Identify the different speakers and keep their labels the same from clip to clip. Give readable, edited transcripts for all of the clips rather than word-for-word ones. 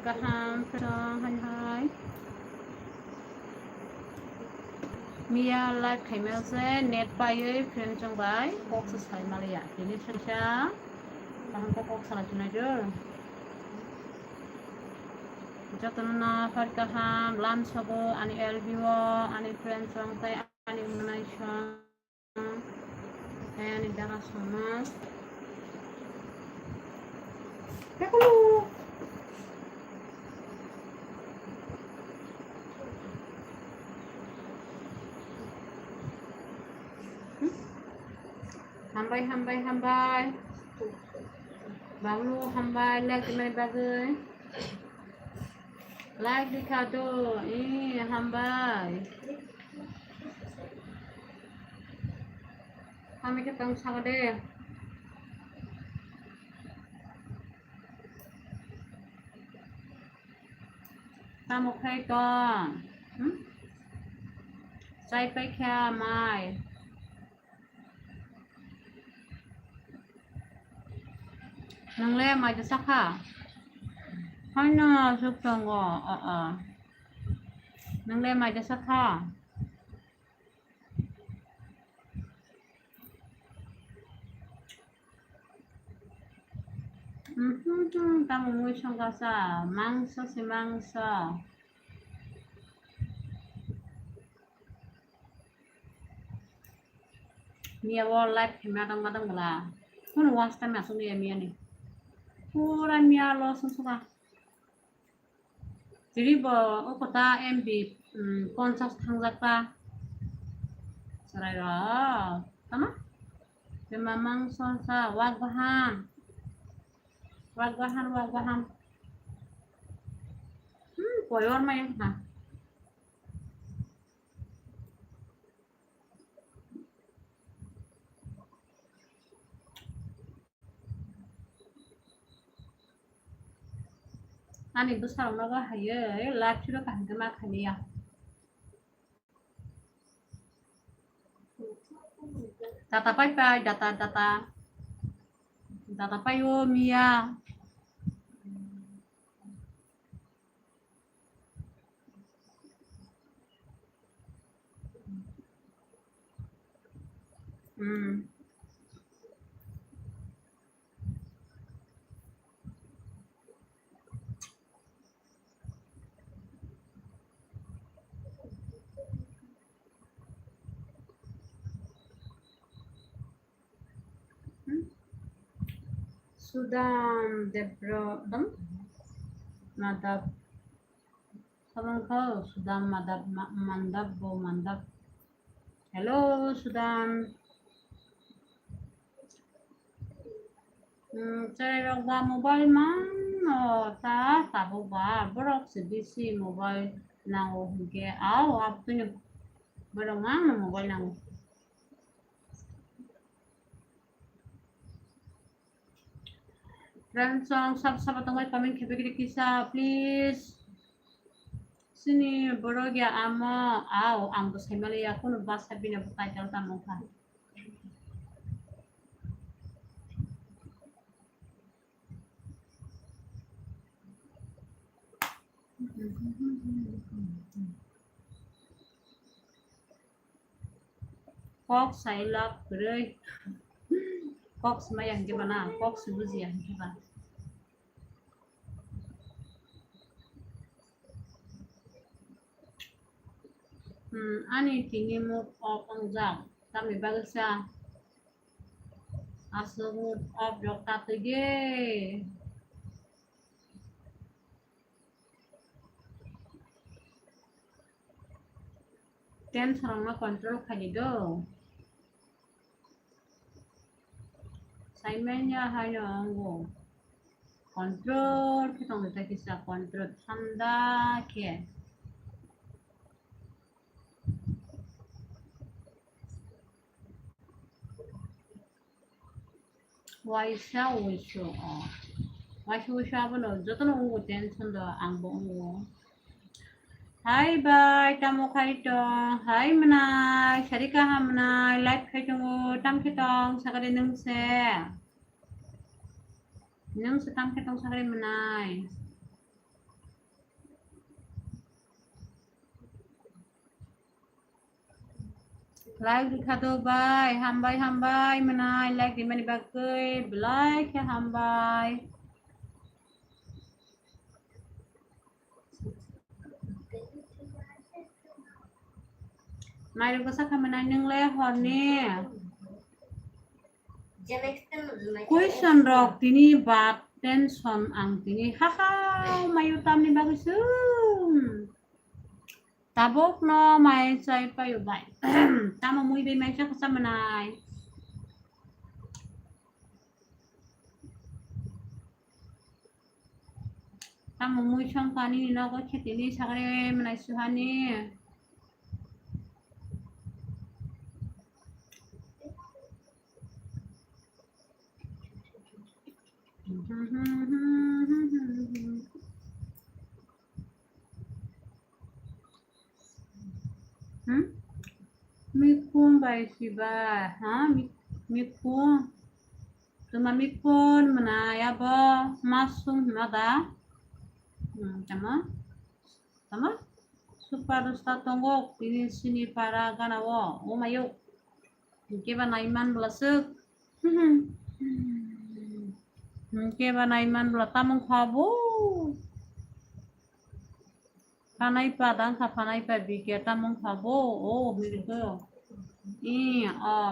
Speaker 1: Fargaham, hi. Mia live camera se net paye friend trong bai box sai malia ini saja tahan ko box salah junajur jatana Fargaham lam sabo ani elvio ani friend trong tai ani Indonesia ani dara sama kakulu hambai baru hambai like mai bagai like di kado hambai kami ketemu sama deh kamu kayak dong saya pakai mai nang le maiจะซักค่ะให้น่าสุกจังก็นางle maiจะซักค่ะkamu mau sangkasa mangsa si mangsa Mia wall life kadang-kadang lah pun wasta masuk dia Mia nih Puran Mia lo suka jadi bo kota em bị konsak thang zakta sarai lo tama memang sonsa wagahan koyor mah yang Ani besar naga haye live sudah kan kemak ya data pai data pai yo Mia Sudah debrodem madab sabang kau sudah mandab hello sudah saya rasa mobile man ta tahu bah berok sedisi mobile nang ke waktunya berenang mobile nang Friends song sahabat tengah komen kiri kisah please sini berogya ama anggus Himalaya aku nubas sabi na butajal tamong ka kok sailak beroy kok semayang gimana kok sebuzian gimana ani tinggi mood of angjang kami bagus ya asal mood of dokter tege ten sarangna kontrol kali do Saimenya hanya anggo kontrol kita bisa kontrol tanda ke waisha wisho apa no joto no ungu tension do angbo ungu Hai bye tamu kaitong hai menai syarika menai live kaitong tam kitong sakade nung se tam kitong sakade menai like dikado bay hambai menai like di mani bagai like ya hambai mai ko sa kamenai nang le hon ni question rok tini bat tension ang tini haha mayutam ni bagus tabok no mai sai pa yu bai tama mui be mai sa kamenai tama mui chang kani no ko khetini sagre menai suhani Mikun by Shiba, ha? Mikun. Tuma mikun manaya ba masum nada. Tama? Tama? Superstar tonggok ini sini para ganawa. Oh mayo. Mungkin ba naiman belasuk. Mungkin ba naiman belatamong kabo. Panay pa dan sa panay pa bigyan tamong kabo. Oh, gitu.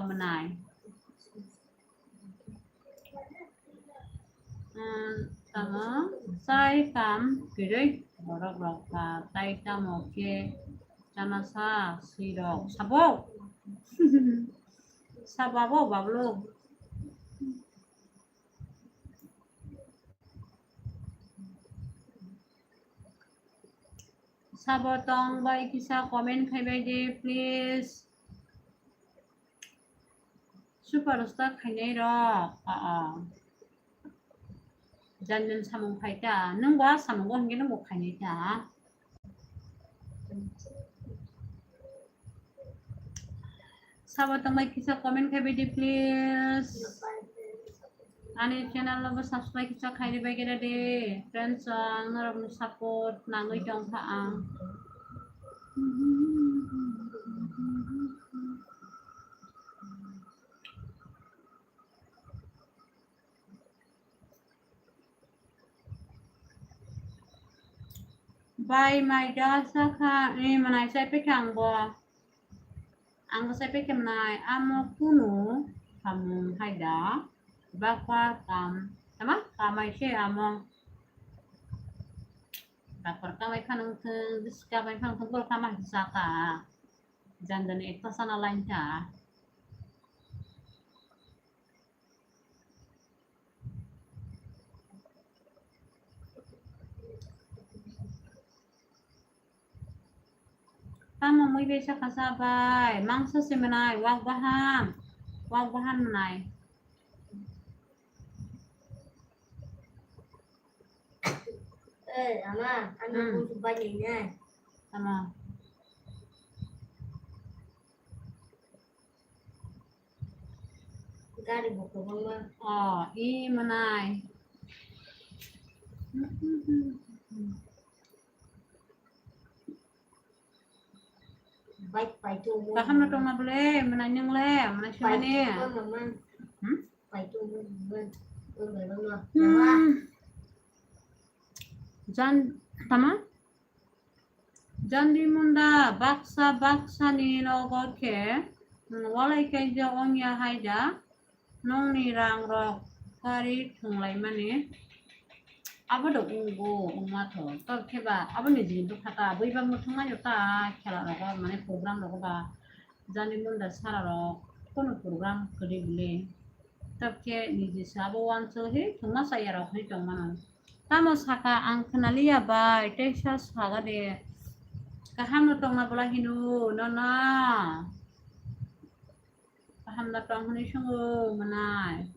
Speaker 1: Menai. Tama sai kam kiri borok ka tai tamo ke janasa sirok sabok sababo bablo sabotong bai kisa comment khaibai de please superstar khainai ro janjan samung khaita nang wa samung go hingge nang bo khainai ta sabotong bai kisa comment khaibai de please ani channel lo subscribe kisa khairi bai gera de friends ngarok support nangoi tong tha ang Bye my dasa ka manai sai pe kang bo ang sai pe kem nai amo kuno kamu haida bakwa kam tama kamai she amo bakwa kamai kanang ke diska bai kang tungkol kamai saka jandan itu sana lanca tama muy besa kasabay mangsa si manay wag bahan manay
Speaker 2: ama ano kung subay niya
Speaker 1: tama
Speaker 2: gari buko mama
Speaker 1: manay
Speaker 2: baik pai tu mo
Speaker 1: paham na tong na bole mananyang le manasya ni
Speaker 2: mama pai tu mo mama
Speaker 1: jan tama jandi munda baksa ni no goke walai kai ja ongya haida nong ni rang rok kari thunglai mane abado ungo uma tho to kheba abani jin to khata boiba muthunga yota khela rok mane program rok ba jani munda sara rok kono program kari bule tabke niji sabo wanso he thunga saya rok he tongmana tamo saka ang kanalia ba Texas saga de kaham no tong na bola hinu no kaham na tong huni sungu manai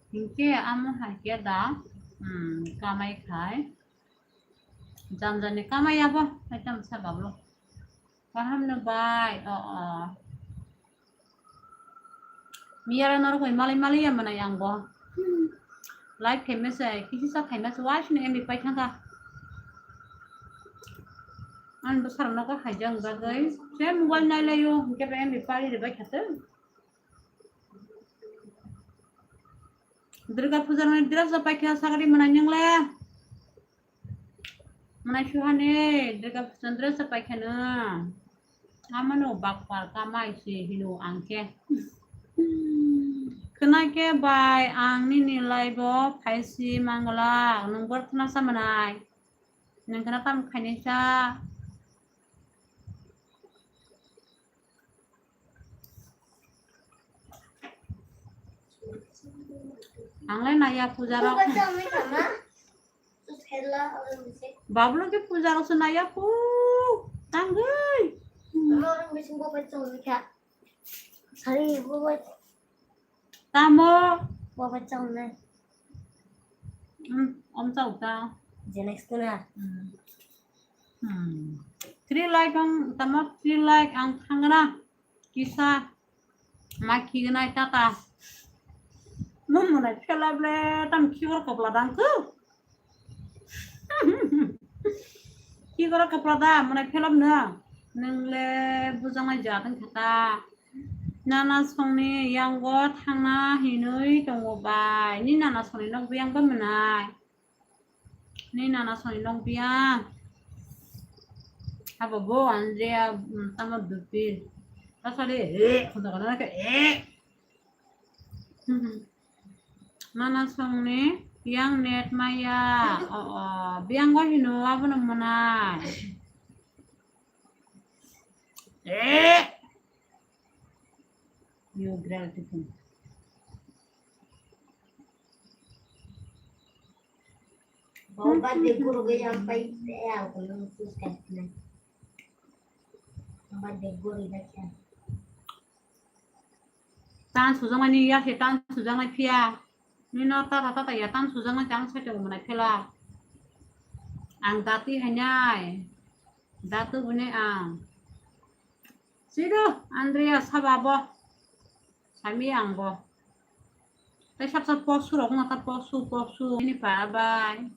Speaker 1: hingke amo haike da kamai khai janjani kamai abo aitam sabablo kaham no bai miyara nor koi mali ya mana yang bo live famous ấy cái gì sao famous watch này em bị quay thằng ta anh bữa sau nó có hay dần ra đấy xem mobile này lấy vô cái em bị quay để bay khát đấy Durga Puja में dress पाइखा सागरी मनायनोंले मनाय सुहाने Durga Puja dress पाइखानो आमानो बाकपार कामायसि हिनो आंके खोनाके bye आंनि निलायब फायसि मांगला नोंबर खोनासा मोनाय नोंखोना ताम खायनैसा आंलाय नाया पूजा
Speaker 2: Aku baca ini sama. Terus Hella orang bisa.
Speaker 1: Bablo के पूजा रस नाया पू तांगै
Speaker 2: Mama orang bisa gua baca ini kak. Sorry, gua
Speaker 1: तामो
Speaker 2: baca ini.
Speaker 1: 엄청 없다
Speaker 2: Next na.
Speaker 1: 3 like ang tama 3 like ang hangana kisa makigna tata mumuna chelable tam kiwar kapla dangku kiwar kapla da muna phelam na nongle bujangna jatang khata nana songni yango thangna hinoi tongo bai ni nana songni nok biang ba manai ni nana songni nok biang apa bo Andrea tama dupir asale kota kana ke mana songni yang net maya biang go hino apa namanai you gratitude
Speaker 2: Bawa de guru gaya sampai aku lulus kan. Bawa de guru baca.
Speaker 1: tan sujangani ya he tan sujangna phia ni no ta ya tan sujangna jang saito mana phela ang dati hanyai datu bune ang sido Andrea sababo sami angbo ta sap posu rok na ta posu ini pa bye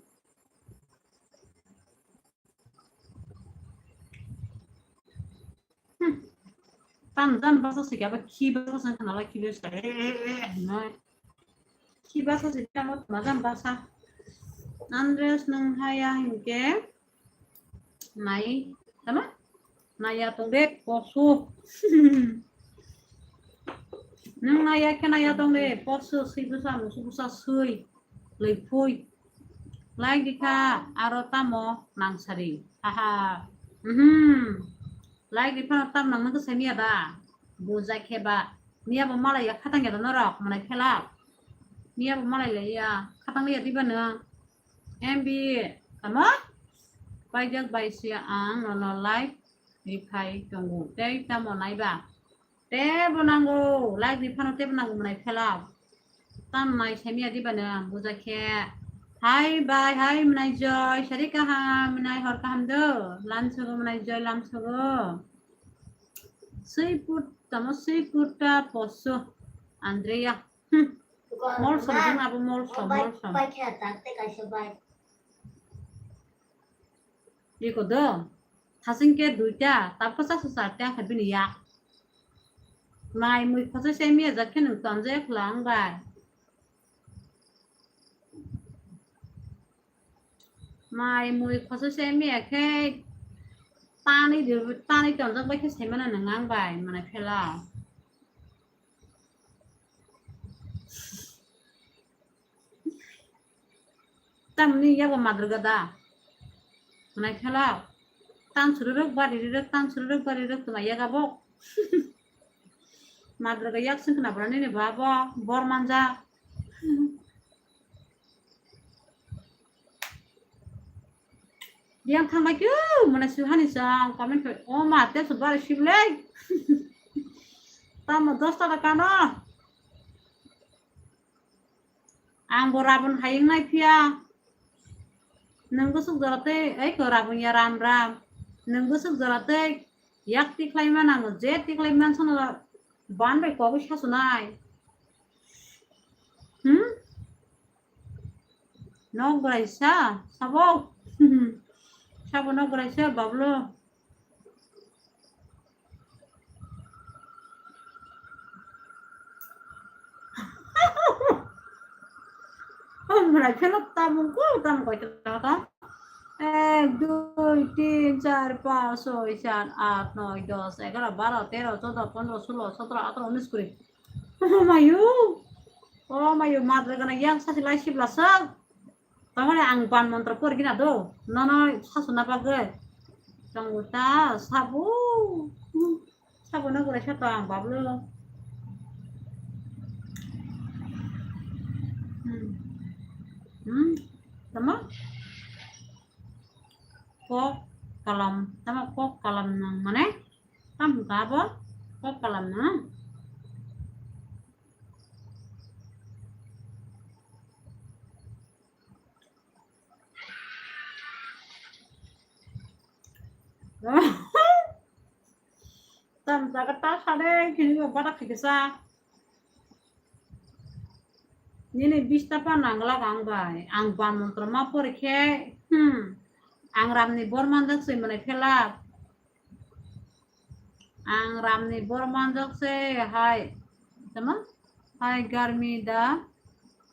Speaker 1: tan basa se gaba ki basa san kana la ki basa no ki basa se tamo mazan basa Andres nang haya hinke nai tama naya tongde posu nang naya ke naya tongde posu si busa musu busa sui leipui lai dika arotamo nang sari haha like di pana tam nang nang semi ada boza kheba nia ba malai ya khatang ya norok manai khela nia ba malai le ya khatang le di bana mb tama paijak baisia ang no like di khai tongu te tamo nai ba te bonango like di pana te bonango manai khela tam nai semi di bana boza khe hai bye hai manai joy sharika ha manai hor kaham do lansogo manai joy lansogo seafood tamo seafood ta poso Andrea mol som jeng apa mol som
Speaker 2: Baca tak kasih baik.
Speaker 1: iko do thasin ke duita tapko sa ta khabini ya mai mui khosa semi ja khen tanje khlang bai mai mui khosa semi ke tani tong jang bai ke semana nangang bai mana phela tamni ya ba madrugada mana phela tan sururuk bari ruk tuma ya gabo madruga yak sing na brani ne baba bor manja Diam thang ke mana suhani sang comment ke oh ma te subar shible tam 10 taka kana ang borabun haying nai phia nang gusuk jarate ai korabun ya ram nang gusuk jarate yak tiklai manang je tiklai man sona ban bai ko bisha sunai no graisa sabo sabo no graisa bablo Hôm nay ফেলো তামুক তাম কয়টা টাকা 1 2 3 4 5 6 7 8 9 10 11 12 13 14 15 16 17 18 19 20 mayu madre gana yang sasi lai sibla sak tamane ang ban mantra por gina do no sasu na pagay tangguta sabu sabu na gura sa tang bablo tama kok kalam nang mana tam ka ba kok kalam nang tam ta ka ta sa de kini ba ta kisa Nini 20 pa nangla kang bai ang ban mantra ma porikhe ang ramni bormandak se mane khela ang ramni bormandak se hai tama hai garmi da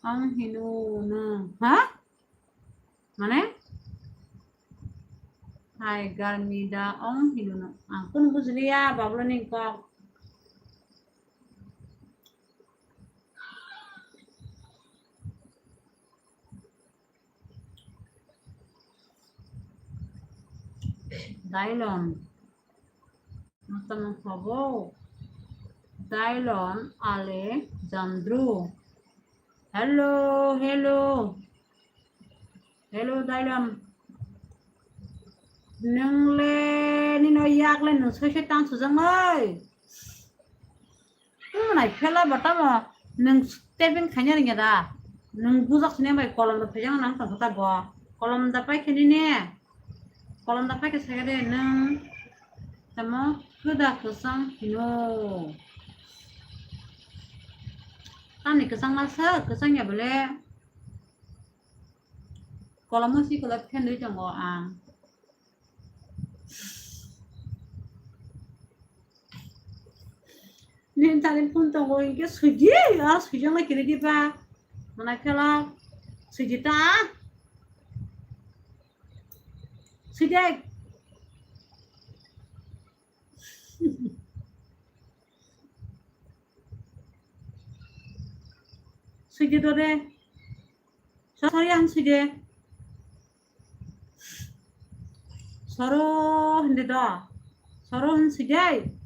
Speaker 1: ang hinu na ha mane hai garmi da ang hinu na ang kun bujliya bablo ning ko Dailon Matang Habo Dailon Alexandru Hello Dailon Nâng lê Ni nói yak lên nâng sơ tăng sử dụng ơi Cái này phê la bata mà Nâng tê bên khá nhờ da Nâng gu giặc sinè bài kolom da phê giang nang tang ta bò kolom da pai khá nè kolom da pai ke sagade nang tamo kuda kusang hino tani kusang masa kusang ya boleh kolom mo si kolom khen đối chẳng ngọ ang nên ta lên phun tao ngồi cái suy gì à suy chẳng lại cái đi ba mà này cái là suy gì ta suy đây suy gì đó đây sorry anh suy đây 서로 흔들다 서로 흔들게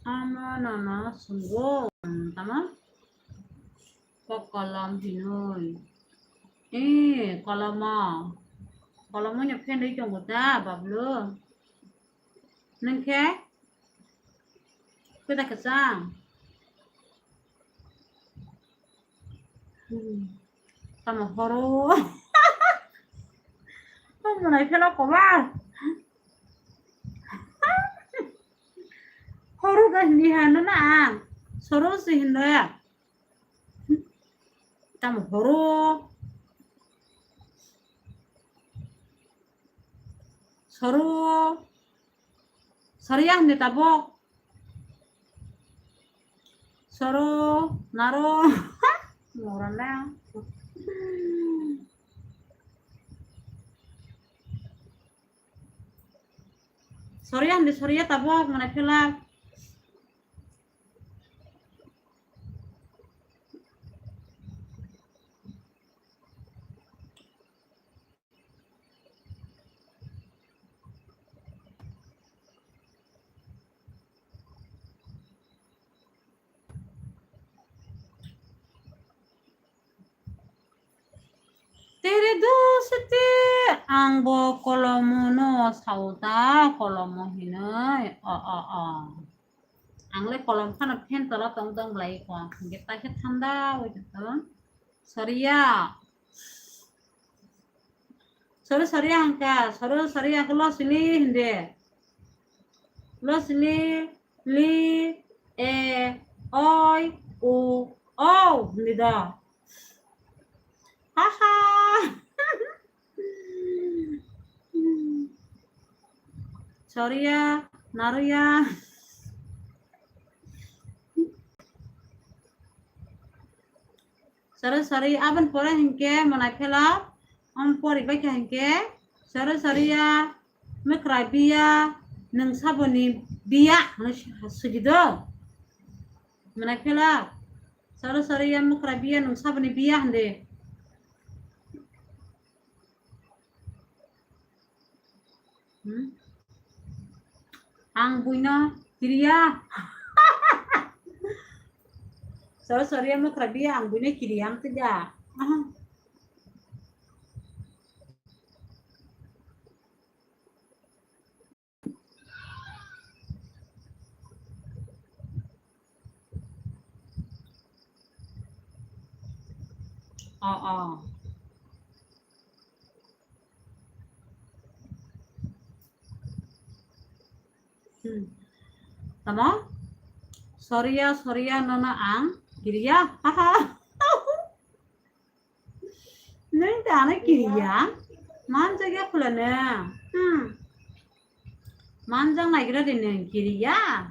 Speaker 1: 아마나나 sungguh tama kok kolam hinoi kolam mo nhập khen đấy chồng của ta bablu nâng khe cái ta cái sang tama horo hôm nay khen nó có ba horo cái gì hả nó na soro si hindoya tama horo 서로 서로야 근데 따보 서로 나로 뭐란다 서로야 근데 서로야 따보 mana pila Tere doste angbo kolomo no sauta kolomo hinai angle kolom khana phen tala tong tong blai ko geta he thanda oi to sariya sariya angka lo sili hinde Leslie, Li, E, Oi, U, O. Nida. Haha. Sorry ya, naru ya. Sorry, aban pore hinke manai phela. Pore baika hinke. Sorry ya. Mekrai biya. Nang saboni biya. Sugido. Manai phela. Sorry ya mekrai biya nang saboni biya hande. Ang buino kiriya. Sorry ya mekrai biya ang buino kiriyam tidak. Oh. Tama? Sorry ya nona ang kiriya. Haha. Neng tane kiriya. Man jaga fulana. Manjang nagira dinen kiriya.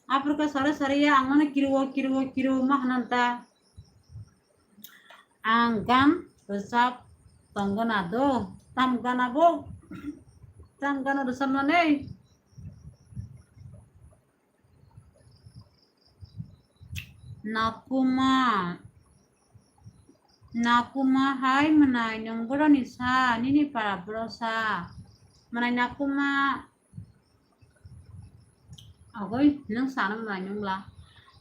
Speaker 1: Apurka sorry ya ang mana kiru mahnanta. Ang gam resap tanggana do. Tamgana bo. Tamgana resap nane. Nakuma hai menai nang nisa nini para brosa menai nakuma agoy nang sana menai nang la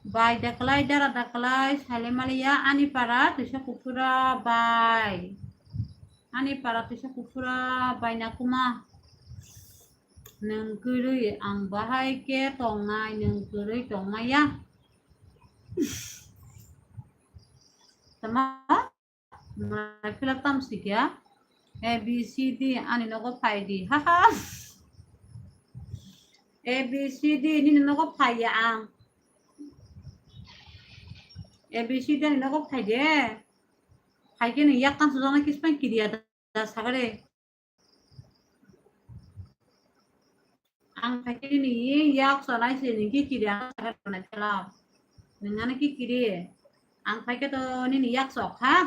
Speaker 1: bai daklai dara daklai sale malia ani para tusa kufura bai nakuma nang kurui ang bahai ke tongai nang kurui tongai ya tama menai filak tam sik ya A B C D ani nogo pai di haha A B C D ini nogo pai ya ang A B C D ani nogo pai de pai ke ni yak kan sujana kispan kiriya da sagare ang pai ke ni yak sonai se ni ki kiriya sagare menai filak nengane ki kiri ang pai ke to ni yak sok ha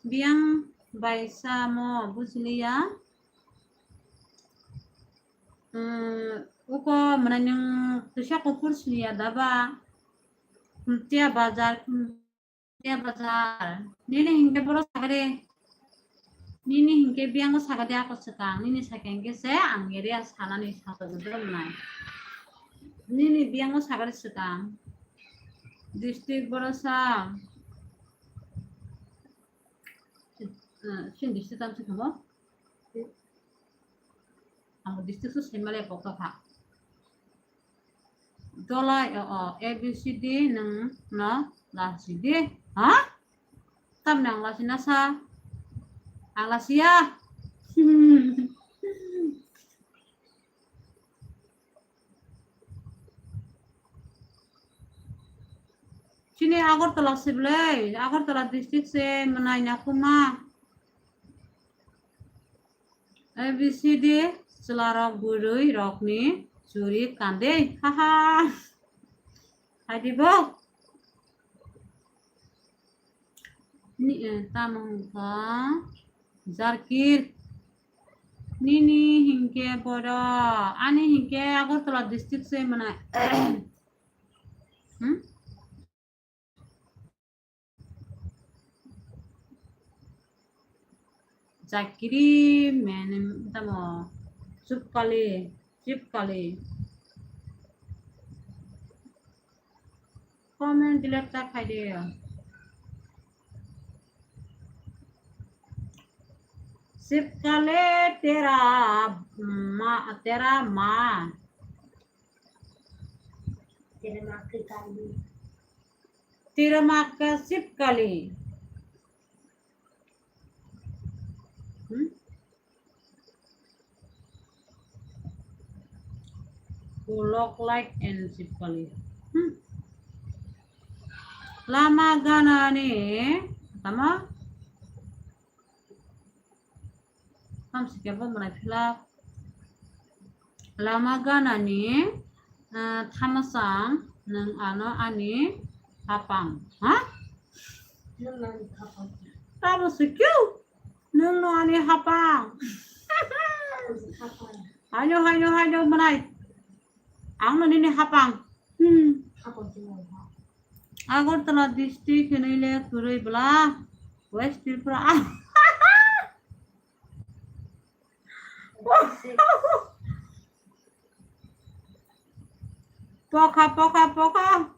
Speaker 1: biang baisa mo busli ya uko menanyang tusya kupur ya daba kumtia bazar nini hingke boro sagare nini hingke biang sagade ako sekang nini sakengke se angere sanani sakagudol nai nini biang sagare sekang district borosa shin district tam sekamo ang district su semale pokka kha dola A B C D nang no la C D ha tam nang la sinasa ang la sia sini Agartala sebelah Agartala district se menanya kuma A B C D selara burui rokni curi kande haha hadi bo ni tamangka zarkir nini hingke bodo ani hingke Agartala district se mana Zakiri men tamo chipkali comment delete tak khai de chipkale tera ma
Speaker 2: terima kali.
Speaker 1: terima kasih kali. Bulok like and sip kali. Lama gana ni, tama? Kam siapa mulai filap? Lama gana ni, tamasang nang ano ani hapang. Ha?
Speaker 2: Naman kapag.
Speaker 1: Tapos sikyo, nang no ani hapang.
Speaker 2: Kapag.
Speaker 1: Hayo mulai. Ang nini hapang.
Speaker 2: Kapag sinawa.
Speaker 1: Agartala district nile kurai bla West Tripura. Poka.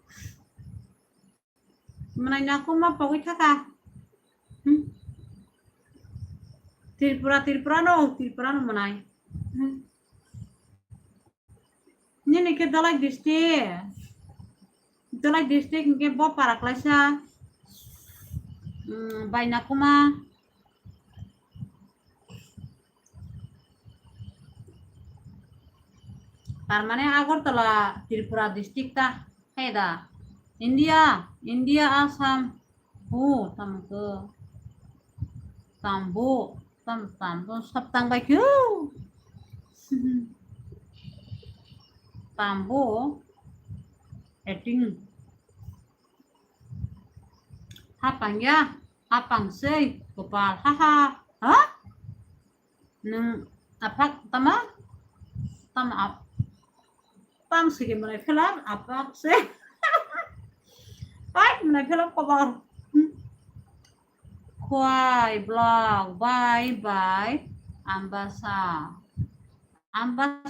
Speaker 1: Menanya aku mah pokoknya kakak. Tripura no menai. Ini ke dalai district ke bo para klasa. Baina kuma. Taর মানে Agartala Tripura district তা হেদা India Assam হু তামকো tambo sabtang baikyo tambo eting hapang sei gopal haha ha nung apak tama tam sige mulai film apa sih ay mulai film kabar kuai blog bye ambasa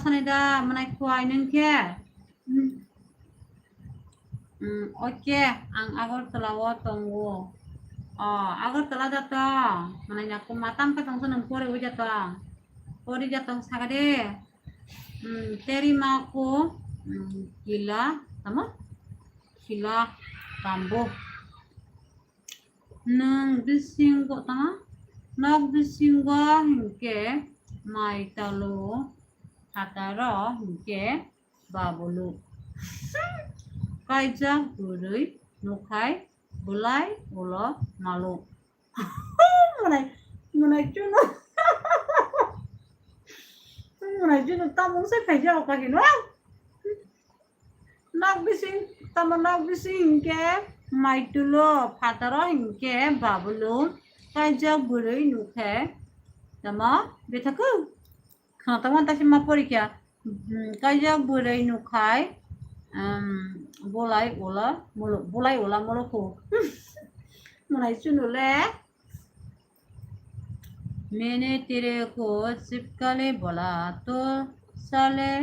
Speaker 1: nida mulai kuai nengke oke ang agor telawa tunggu agor telah datang mana aku matam katong seneng pori jatong sagade terima aku gila tambo nang bisinggo tama nag bisinggo hingke mai talo hataro hingke babulu kaija gurui nukai bulai ulo malu mulai cuno tamong sa kaija o kahino nagbising ke mai tulo fataro hingke babulu kaija gurui nukai tama betaku tama tasi mapori kya kaija gurui nukai bolai ula muluku mulai cuno le मैंने तेरे को चिपकले बोला तो साले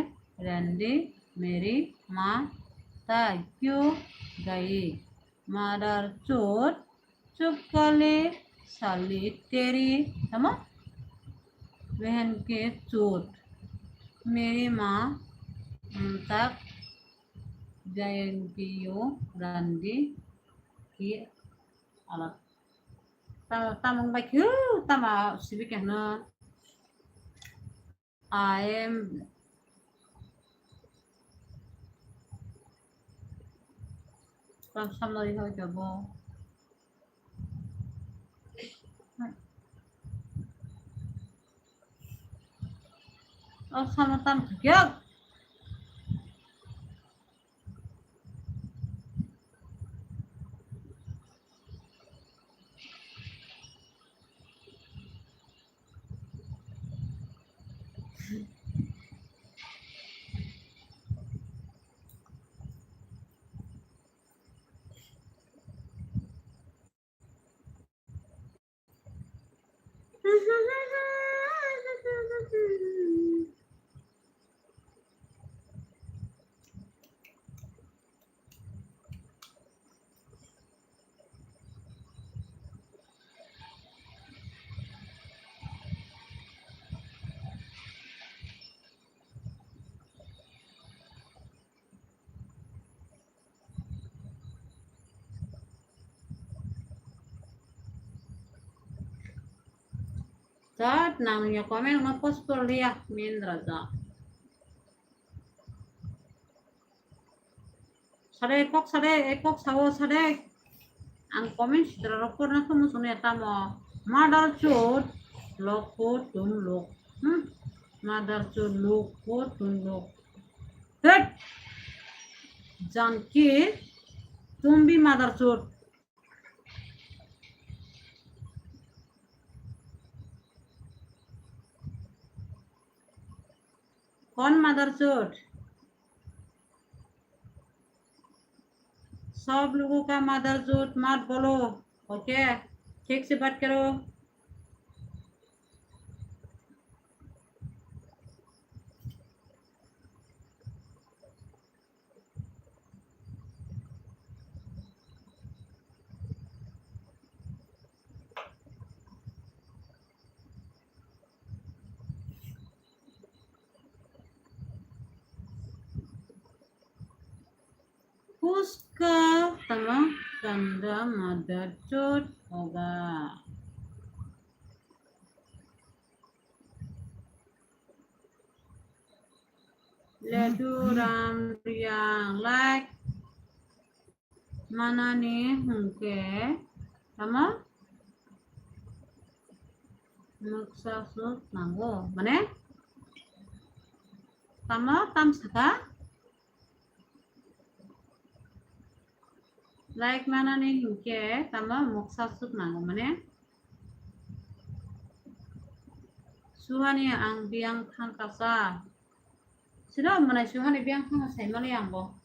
Speaker 1: रंडी मेरी माँ ता क्यों गई मदर चोट चिपकले साली तेरी तमा बहन के चोट मेरी माँ तक जाएंगी रंडी की अलग tamang baik tama sibik na I am samlari hoy jabo samatam gyak Zat namanya komen ngapos kuliah Mindra za. Sare ekok sawo sare ang komen sidra rokor na kamu sunnya tamo madal chut loko tun lok madal chut loko tun lok हट जानकी तुम भी मदरचोद कौन मदरचोद सब लोगों का मदरचोद मत बोलो okay ठीक से बात करो उसका तमाम गंदा मदरचोद होगा Ledu ram riang like mana nih hungke sama maksud nanggo mana sama tam saka like mana nih hungke sama maksud nanggo mana suhani ang biang khang kasa sino mana suhani biang khang kasa mana yang bo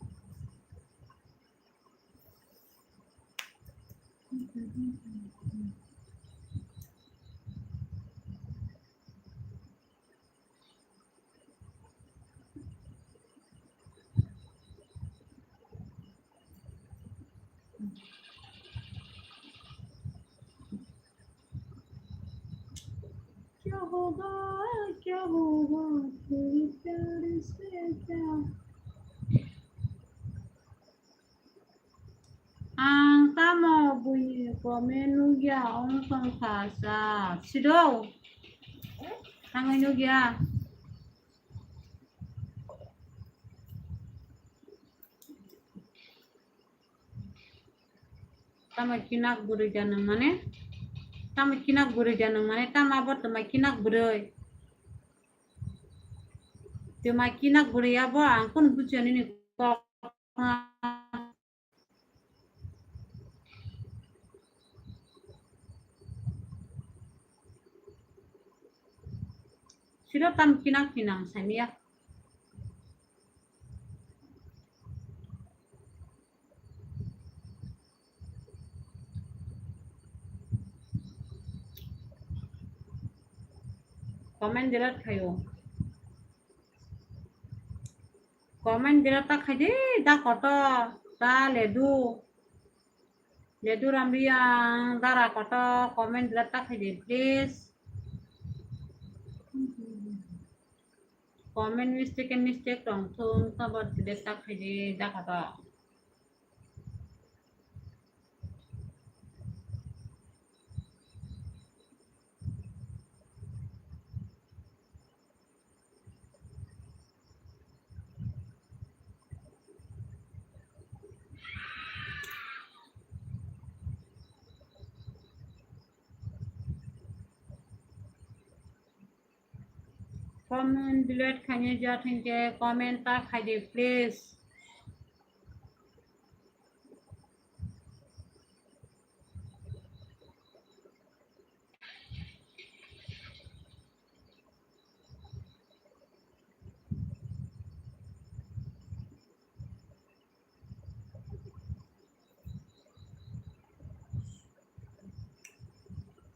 Speaker 1: क्या होगा तेरे प्यार से क्या ang tamo bunyi komen nugia ong kang kasa sido tangan nugia tama kinak buri janang mane tama kinak buri janang mane tama abot tama kinak buri tama kinak buri abo ang kun bucian ini kok sido tam kinak kinang samia komen dilat kayo komen dilat tak kaje da koto da ledu rambiang dara koto komen dilat tak kaje please comment mistake dong thung tabot dilat tak kaje da koto comment delete khanye ja thinke comment ta khaide please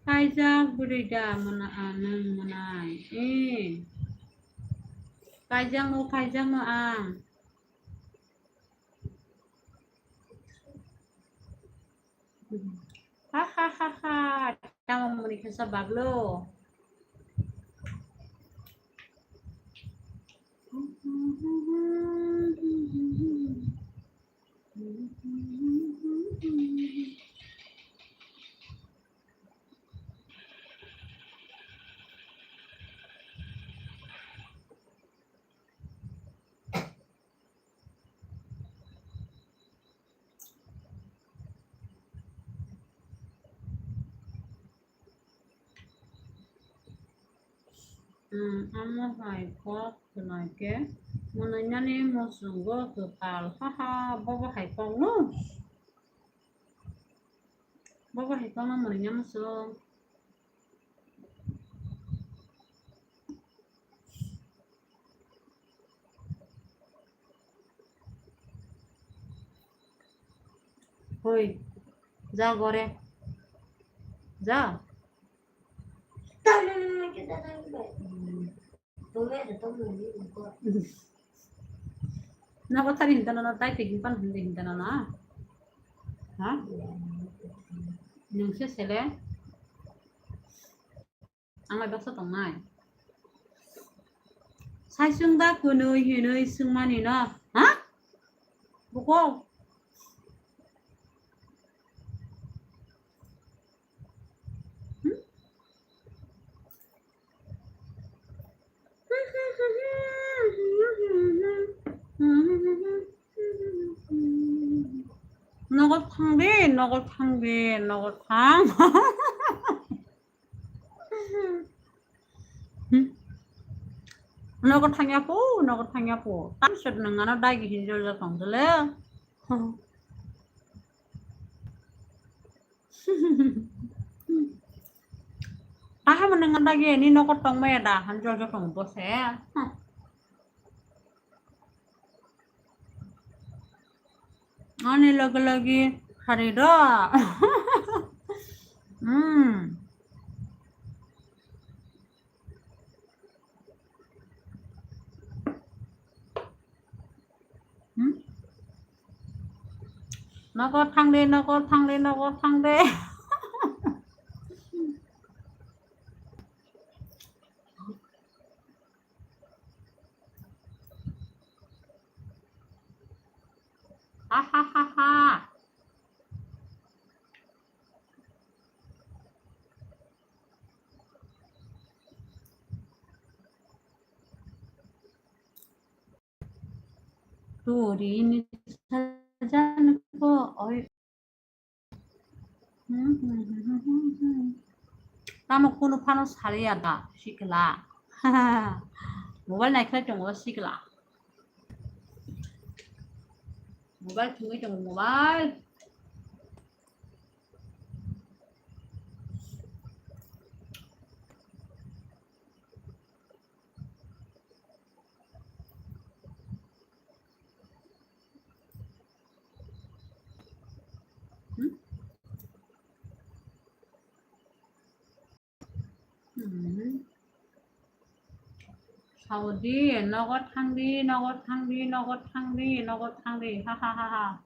Speaker 1: kaijak burida mana anang manai kaijang no ang ha tama menikah sabab lo Amo hai có từ này kế muốn nói nhá đi một số gỡ từ tàu ha ha bao hai con nữa bao hai con nó mình nhắm số thôi ra gọi đây ra
Speaker 2: Tao lên cái tao đang vậy. Tôi biết là tôi muốn đi một con.
Speaker 1: nó có thay hình ta nó tay thì pan hình ta nó hả nhưng sẽ lên ang may baksa tong nai sai sung da ku nơi hi nơi sung mani na hả buko nó có thằng đi nó có thằng đi nó có thằng nó có thằng nhà phố nó có thằng nhà phố tám sợi nó đai cái hình rồi phòng rồi lẽ ah menengan lagi ini no kotong merah hancur kotong bos ya ini lagi hari dah nó có thăng đi nó có thăng đi nó có thăng đi ha ha ha ha 둘이 사자는 거 어이 나무 코노 파노 사리야다 시클라 모바일 này khai trồng 시클라 모바일 중에 trồng 모바일 sau đi nó có thăng đi nó có thăng đi nó có thăng đi nó có thăng đi ha ha ha ha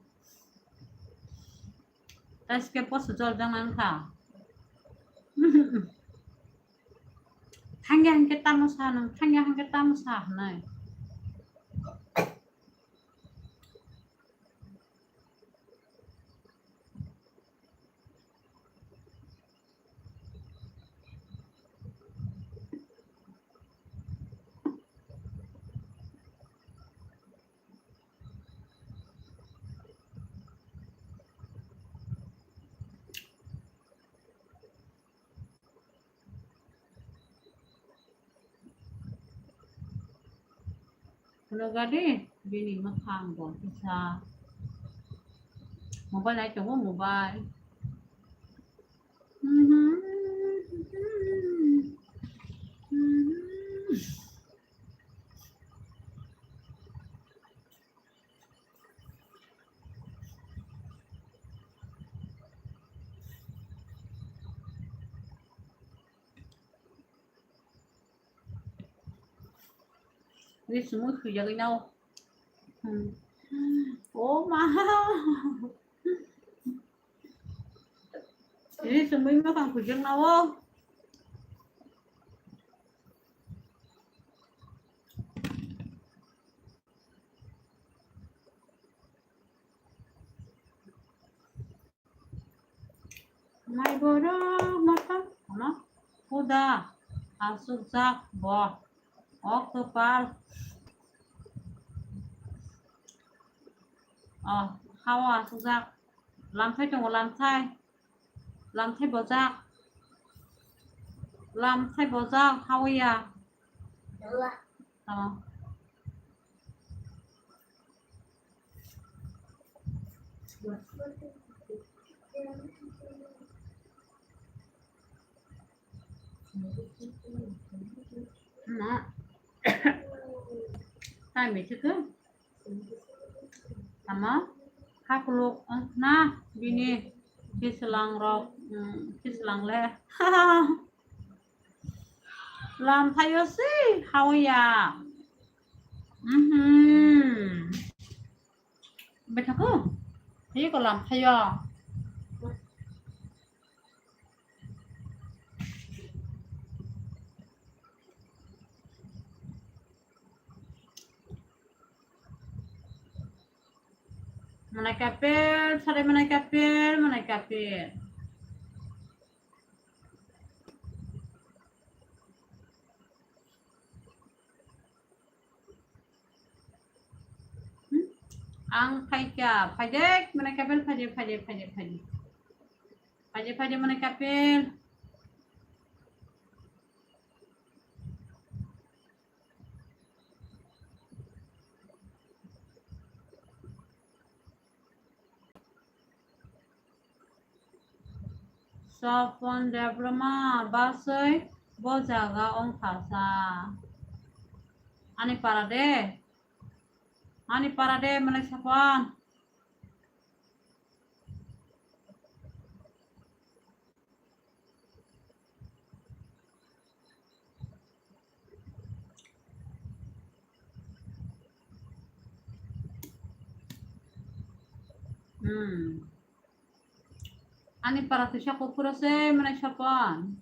Speaker 1: 다시 게 버스 절장 않다 한 개 따로 사는 한 개 따로 사 하나 Kalau gade bini makhang bon isa mobile này chúng có mobile đi semua kerja với nhau ố mà đi semua makan kerja nhau mai boro mata mana udah asuk zak boh Octopal hawa asuk zak làm thay chồng làm thay bò zak làm thay bò zak hawa ya
Speaker 2: Dua.
Speaker 1: Tama. Na. Tay mi chứ cứ. Tama. Hakuluk. Na. Bini. Kislang rock. Kislang le. Làm thay si. How ya? Bây giờ cứ. Thế còn làm thay à? Mana kapel, sare mana kapel, mana kapel. Ang paika, pajek, mana kapel, pajek. Pajek mana kapel. Sofon debrama, basoi, bojaga ong khasa. Ani parade, mana sofon. Ani para tu siya kupura se, mana sofon.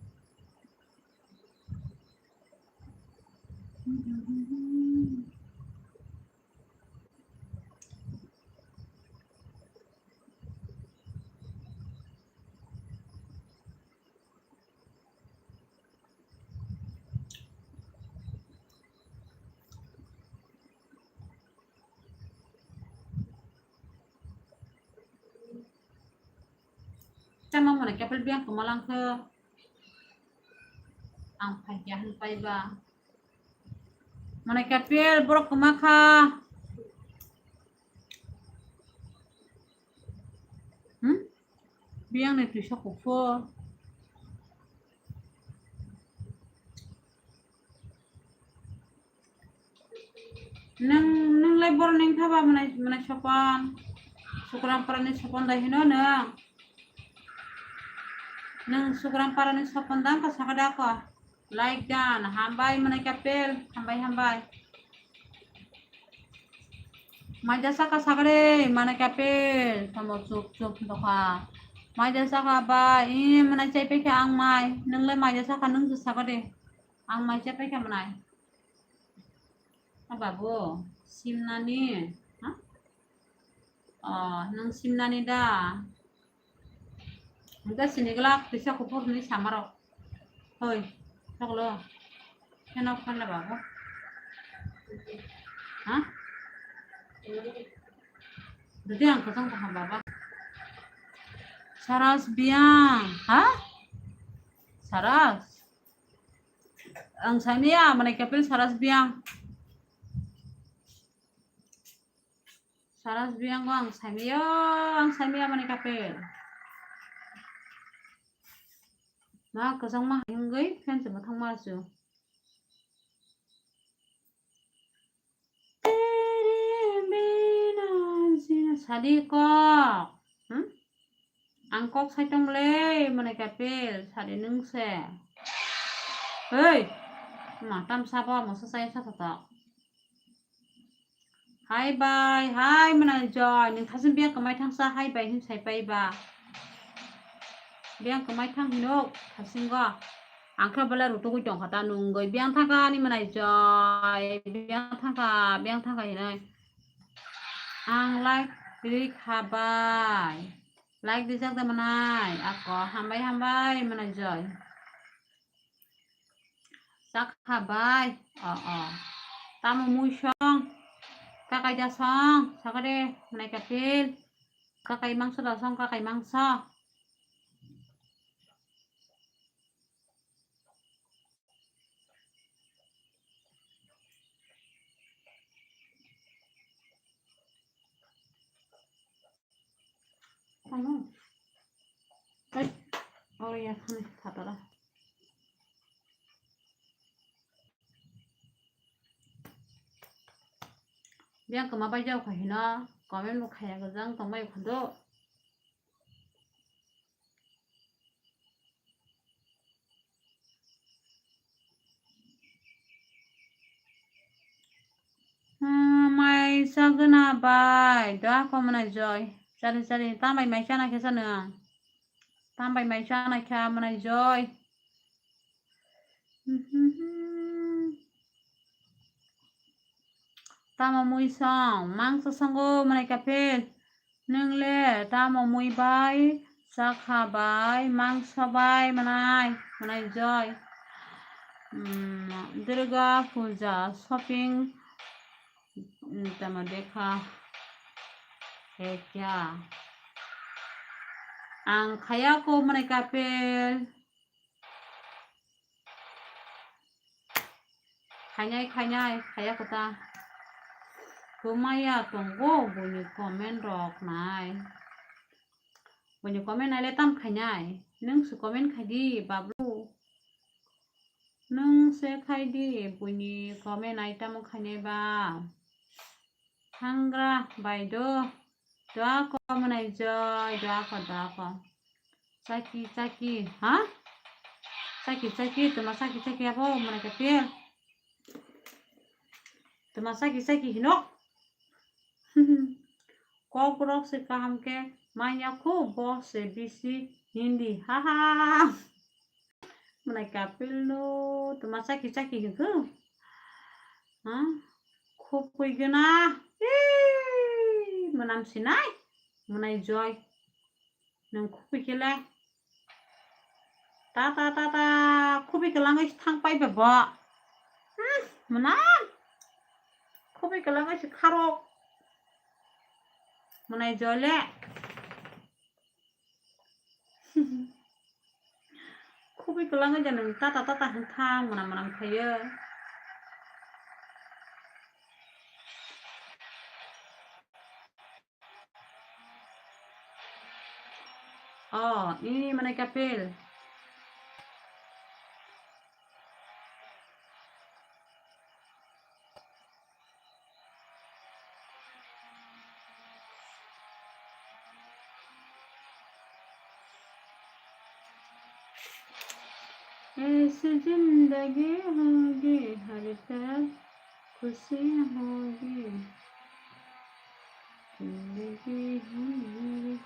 Speaker 1: Tama mana kapel biang kemalang ke. Ang pajahan pa iba. Mana kapel borok kemaka. Biang ni tu siya kupur. Nang labor nang thaba mana sopan. Sukurang parani sopan dah hino nang. Nang sukurang parani sopan dang ka sakada ko. Like dan hambay mana kapel, hambay. Majasa ka sakade mana kapel, samo cup doka. Majasa ka ba mana cai pe ka ang mai, nang le majasa ka nang sakade. Ang mai cai pe ka manai. Babu, simnani, nang simnani dah. Enggak sini gelap, bisa kupur ni samaro. Hoi, tak lo. Kenapa kan babu? Hah? Jadi ang kosong kah baba? Saras biang, Saras. Ang sania mana kapil saras biang. Saras biang ko ang samia mana kapil. Nah, kosong mah hinggay, kan sebab thang masuk. Sadi kok, angkok saya tomle mana kapil, sadi nungse. Hei, matam sapa, masa saya sapa tak? Hai bye, hai mana joy, ning thasin biang kamai thang sa hai bye hin sai pai ba. Biang kamai thang hinok, thasin go. Angka bala rutu ku jong khata nunggoy biang thaka ni mana joy, biang thaka hinai. Ang like klik habai. Like dijak ta manai, ako hambay mana joy. Sak habai, tamu musyong. Kakay dasong, sakade manai kapil. Kakay mangsa dasong, kakay mangsa. Ano? Ay, oh ya khane khatara. Biang kemabai jau kahina, komen lu khaya gazang tomai khando. Mai sagana bai, da komana joy. Cari tambah mai sana ke sana. Tambah mai sana ke mana joy. Tama mui song, mang sasango mana kapel. Neng le tama mui bai, sakha bai, mang sabai manai joy. Durga Puja shopping tama dekha hai kya ang khaya ko manai kapel khanyai khaya ko ta kumaya tonggo bunyi komen rok nai bunyi komen nai le tam khanyai nung su komen khadi bablu nung se khadi bunyi komen nai tam khanyai ba hangra baido doa ko manai joy doa ko saki ha saki tuma saki apa mana kapel tuma saki hinok kau kurang se kaham ke manya ko bos se bisi hindi haha mana kapel no tuma saki hinko ha khupui gana manam sinai manai joy nang khupui kele ta khupui kelangai thang pai ba mana khupui kelangai se kharok manai joy le khupui kelangai janang ta thang manam khayo oh ini manai kapel ऐसी जिंदगी होगी हर पल खुशी होगी जिंदगी होगी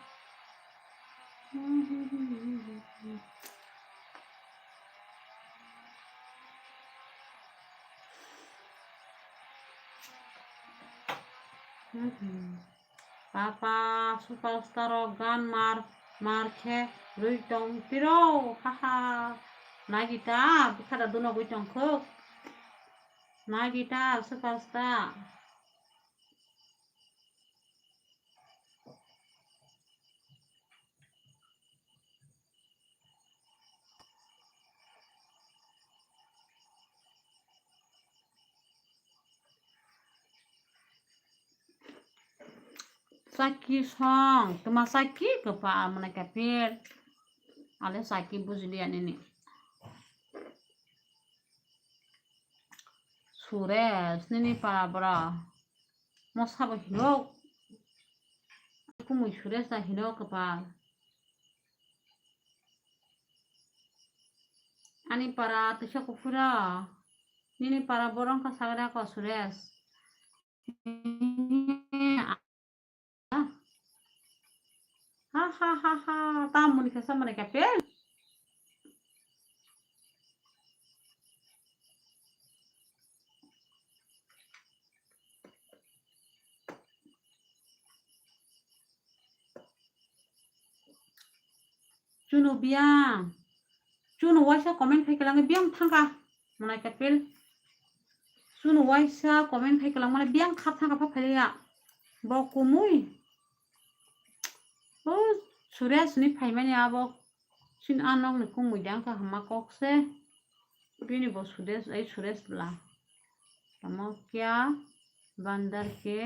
Speaker 1: Papa superstar gan marche ruitong piro haha nagita bikada duno buitong khok nagita superstar saki song tuma saki kepa mana kapir ale saki bujlian ini Sures nini para mosabo hilok kumui sures ta hilok kepa ani para tisha kufura nini para borong ka sagra ko sures ha tamu ni kasa mana kapir Chuno biang Chuno waisa komen khai kelang biang thangka mana kapil Chuno waisa komen khai kelang mana biang khap thangka pha phaiya bo kumui o Sures ni phaimani abo sin anong ni kumui dang ka hama kokse bini bo Sures bla तमो क्या बंदर के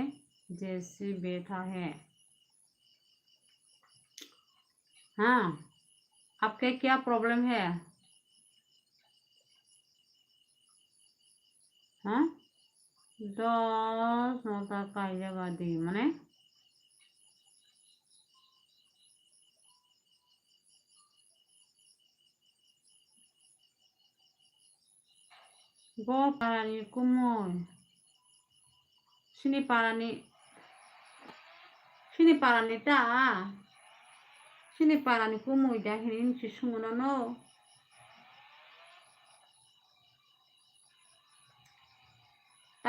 Speaker 1: जैसी बैठा है हाँ आपके क्या प्रॉब्लम है हाँ 10 nota kaya di mana go parani kumoy sini parani ta sini parani kumoy dahin si sumuno no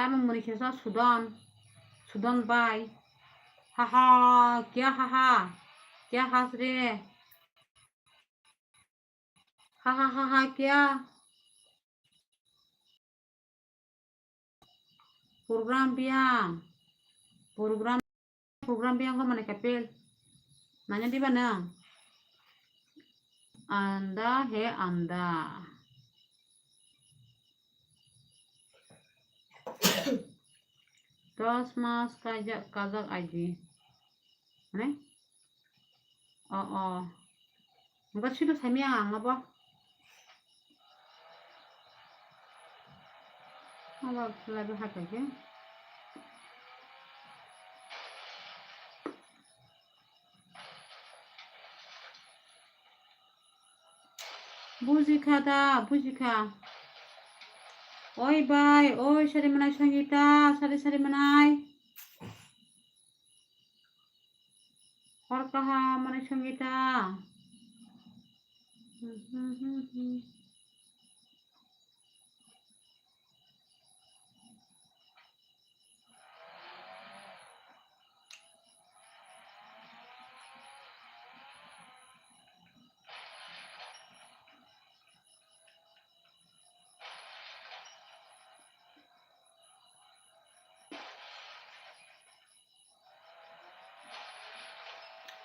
Speaker 1: tama muni kesa Sudan bai haha kya has re ha kya program biang program biang ko mana kapel nanya di mana anda he anda 10 mas kazak aji ne oh enggak sih tuh saya apa lebih hak aja bujika oi bye oi sari manai sangita sari manai kaha manai sangita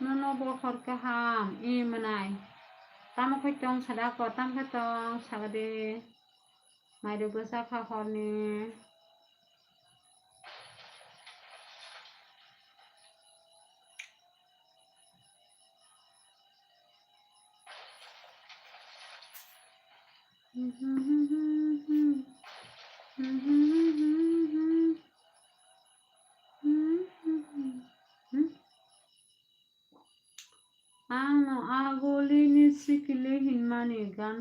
Speaker 1: nono bo kaha I manai tamo khoi tong sada ko tam kha tong sagade mai do basa kha khone ano agoli ni sikile hinmani gan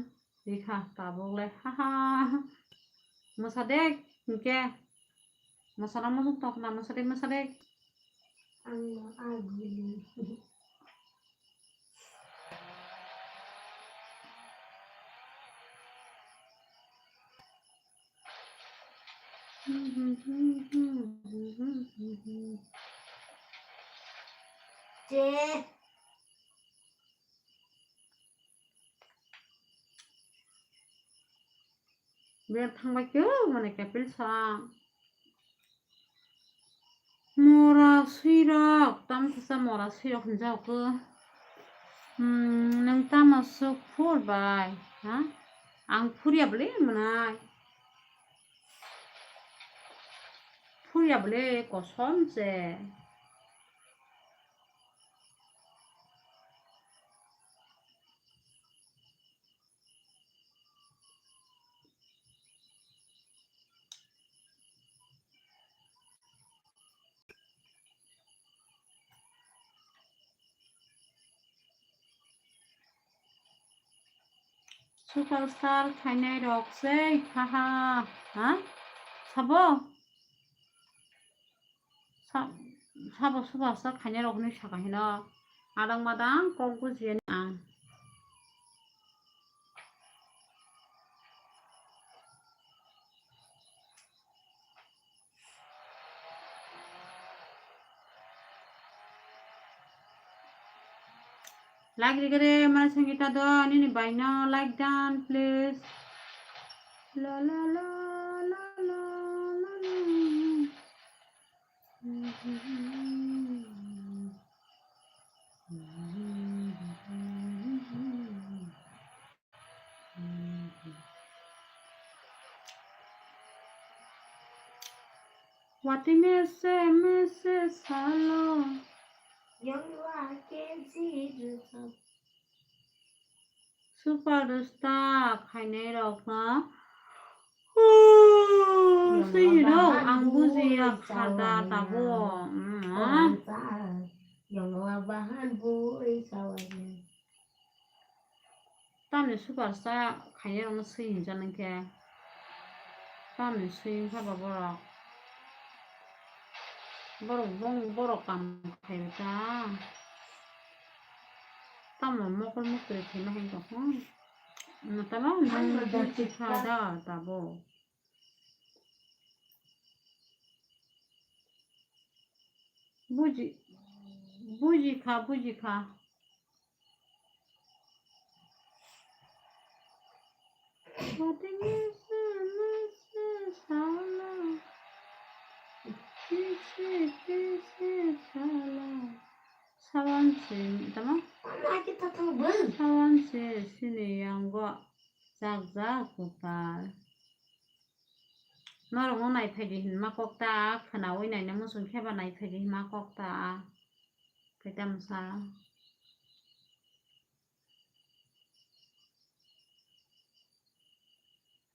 Speaker 1: dikha tabole haha musadek ke masara musuk tok na masadek
Speaker 2: Ano aguli. Che.
Speaker 1: biar thangba kyo mane kapil sa mora sirak tam sa mora sirak hinjau ke nang tam masuk fur bai ha ang furia bele manai furia bele kosom je superstar khainai rok se haha ha sabo sabo superstar khainai rok ni sakahina adang madang kongku jian ang like digere mana sangita do ini by now like down please la la la la la la What mese salo
Speaker 2: Yang I can see the sun.
Speaker 1: Superstar khai này đâu hả? Suy đâu ăn bữa gì à khada tabo
Speaker 2: Yang bahan vui sao vậy?
Speaker 1: tao này superstar khai này nó suy cho nên kia tao này suy sao bà bơ bơ bông bơ cầm khai ta tao mà mua cái mua cái thì nó hay được không? Mà tao nói nó bữa gì khada tabo buji buji kha 사원씨 잠깐만
Speaker 2: Mana kita tahu ber?
Speaker 1: 사원씨 신의 양과 작자 고발 너랑 뭐 나이 패기 힘마 꼭다 그나 오이나 있는 무슨 캐바 나이 패기 힘마 꼭다 그때무사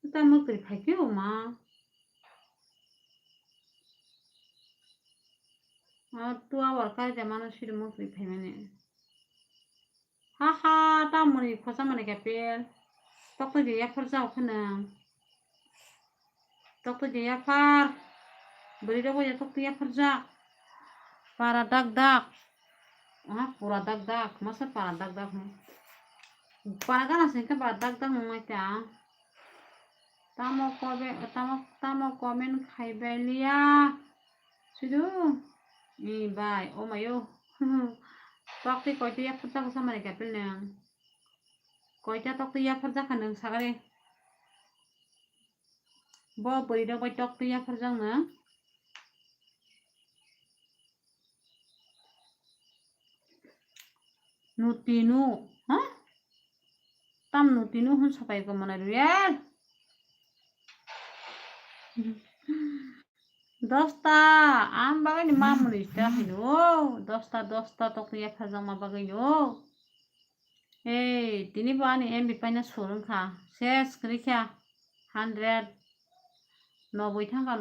Speaker 1: 일단 뭐 그리 패기요 마 tua warka jamana shiri mo kri phemene ha ta moni khosa mane kapel tok to ya phar jao khana tok to ya phar bari do ya tok to ya phar ja para dak pura dak masa para dak para kana se ka para dak mai ta tamo komen khaibelia sidu bye oh my yo tóc thì coi tiết phát ra sao mà lại kẹp lên nè coi cho tóc tiết phát ra khả năng sao đây bo bơi đâu coi tóc tiết phát ra nữa nutinu hả tam nutinu hun sao phải có mà này rồi Dosta, am bagay ni mamuli no. Dosta tok niya kazang mabagay no. Hey, tini ba ni MB pa na surun ka? Ses, kali kya? 100. नोबोई था का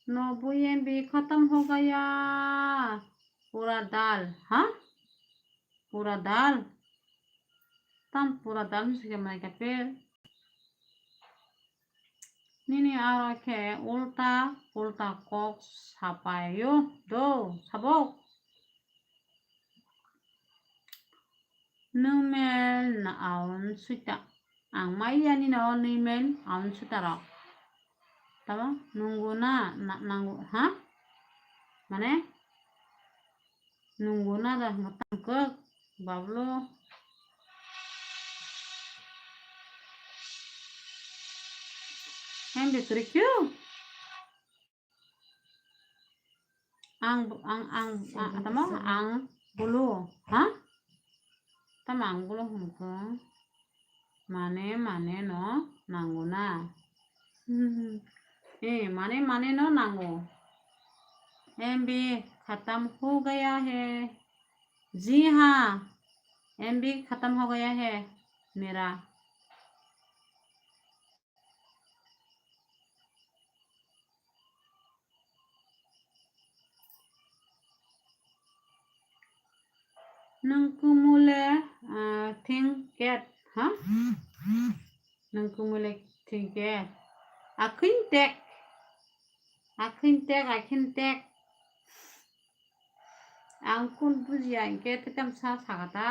Speaker 1: नोबोई MB खत्म हो गया पूरा दाल हाँ पूरा दाल तम पूरा दाल में से क्या बनाएगा फिर Nini arake ulta kok sapayo do sabok numel na aun suita ang maya ni na on numel aun suita rak tama nunggu na nanggu ha mana nunggu na dah matang ke bablo em bị krik ang tama ang bulu ha tama ang bulu humko mane no nangu na mane no nangu MB खत्म हो गया है जी हाँ MB खत्म हो गया है मेरा Nangkumule tingket ha nangkumule tingket akintek angkun bujiya ke tekam sa sagata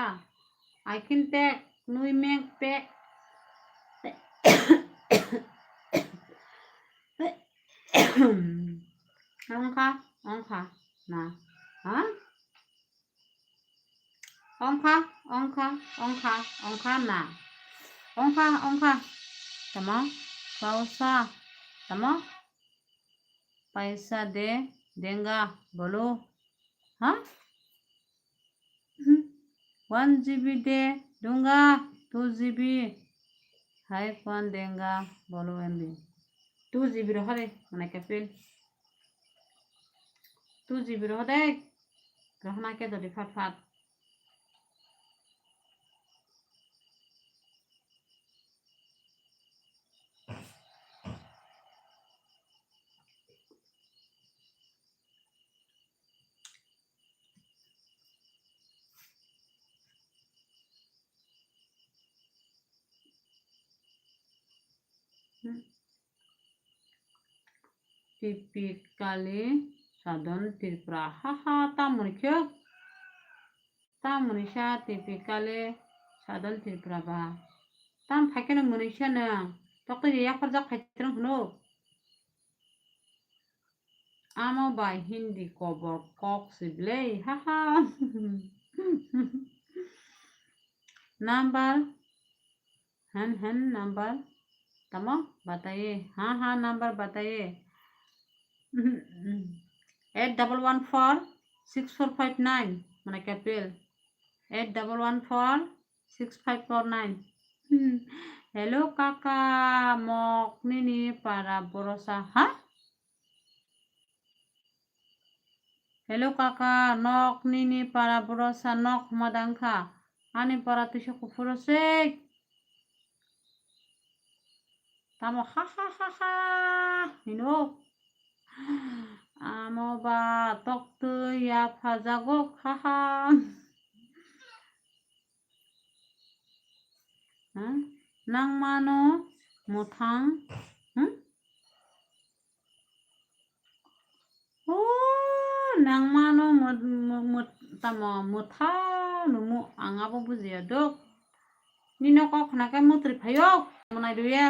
Speaker 1: akintek nui mek pek ongka na ha ongka na ongka tama पैसा देंगा बोलो हाँ 1 GB दे दूंगा 2 GB है कौन देंगा बोलो MB 2 GB रहो दे मैंने कैपिल 2 GB रहो दे रहना क्या तो डिफाट Typically Southern Tripura. Haha, tamuni kyo. Tamuni sha typically Southern Tripura ba. Tam phakena muni sha na. Tokto ya farjak phaitrang huno. Amo ba Hindi cover cock sibley. Haha. Number number तमो बताइए हाँ number बताइए 81146459 mana kapil 81146549 hello kakak mok nini para borosa ha hello kakak nok nini para borosa nok madangka ani para tusho kufurosek tamo ha hinok amo ba toktu ya phajagok haha nang mano muthang nang mano tamo mutha numu angabo bujiya dok nino kok nake mutri phayok munai duye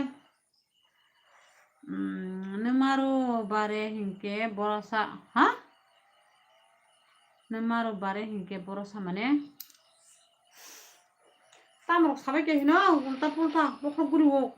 Speaker 1: numaru bare hinke borosa ha numaru bare hinke borosa mane tamrok sabai ke hino ulta pulta bokro guri wok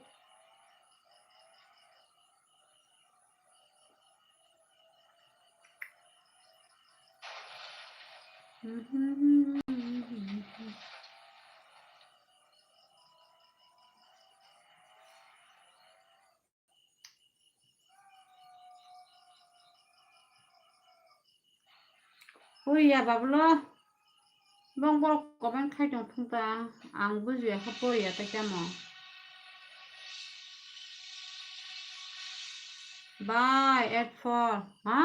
Speaker 1: ya bablo bong borok komen khai dong thungta ang bujiya khaporiya ta kamo bye 84 ha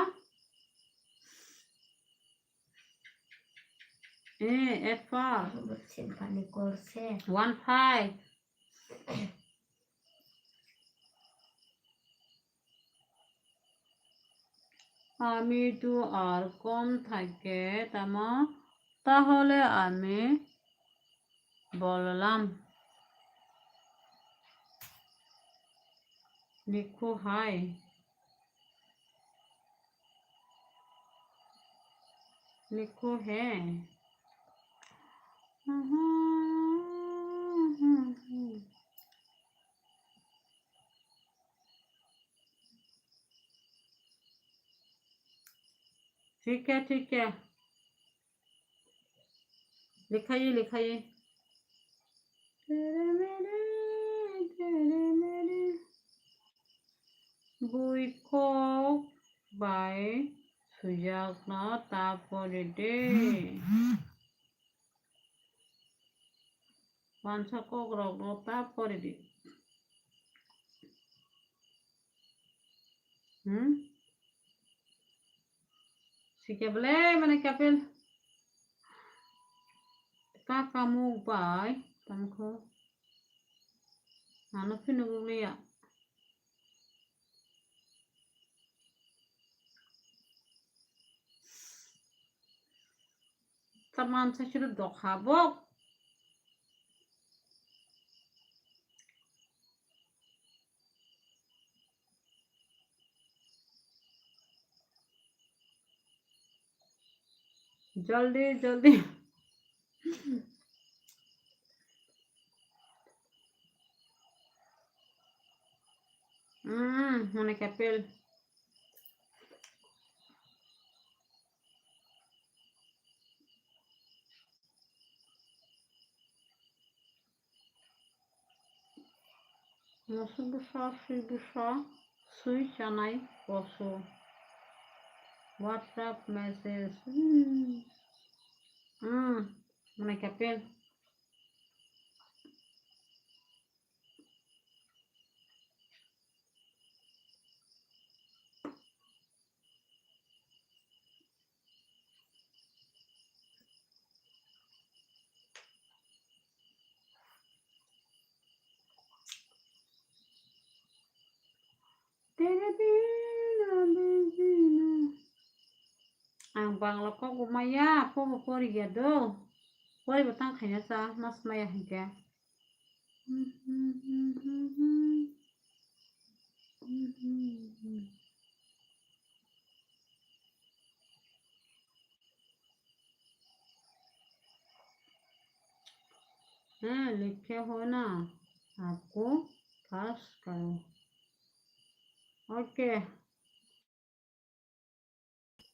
Speaker 1: 84
Speaker 2: বলছেন পানি করছে
Speaker 1: 15 আমি তো আর কম থাকে তামা তাহলে আমি বললাম লিখো হাই লিখো হ্যাঁ ठीक है लिखाइए बुईखौ बाय सुजाकना तापरे दे पांचको ग्रगनो तापरे दे sikable mana kapil kakamu bay tamko ano pinuguliya taman sa sudah dokhabok जल्दी mana kapil Musubusa sui chanai also WhatsApp message mana kapil bangla ko maya po pori gya do pori batang khaina sa mas maya hike लिखे हो ना आपको पास करो okay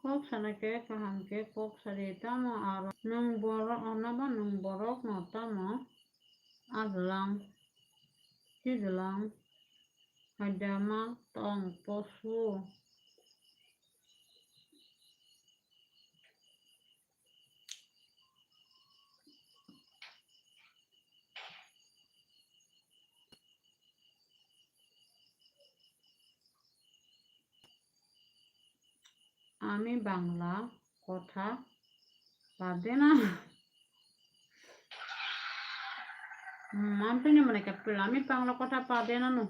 Speaker 1: kok sana ke kaham ke kok sarita mo aro nung borok ona ba nung borok nota mo adlang hidlang hadama tong posu আমি বাংলা কথা পাদে না mampini mana kapil আমি বাংলা কথা পাদে না no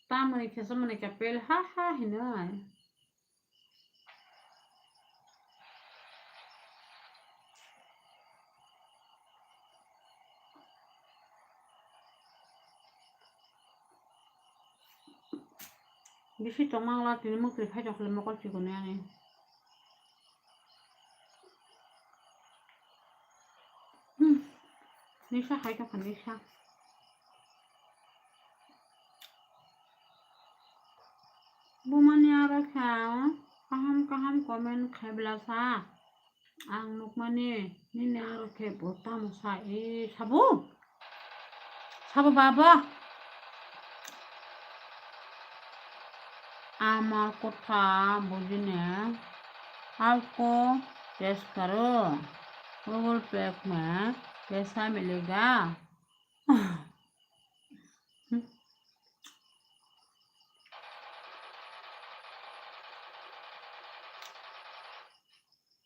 Speaker 1: ta mana kesa mana kapil ha ha hinai bisi tomang la tini mukri khai chakle mokol chikone ani nisha khai chakle nisha bumani ara khao kaham komen khai belasa ang nukmani nini ara ke botam sa e sabu baba আমার কথা बुझने आपको test करो Google पे में पैसा मिलेगा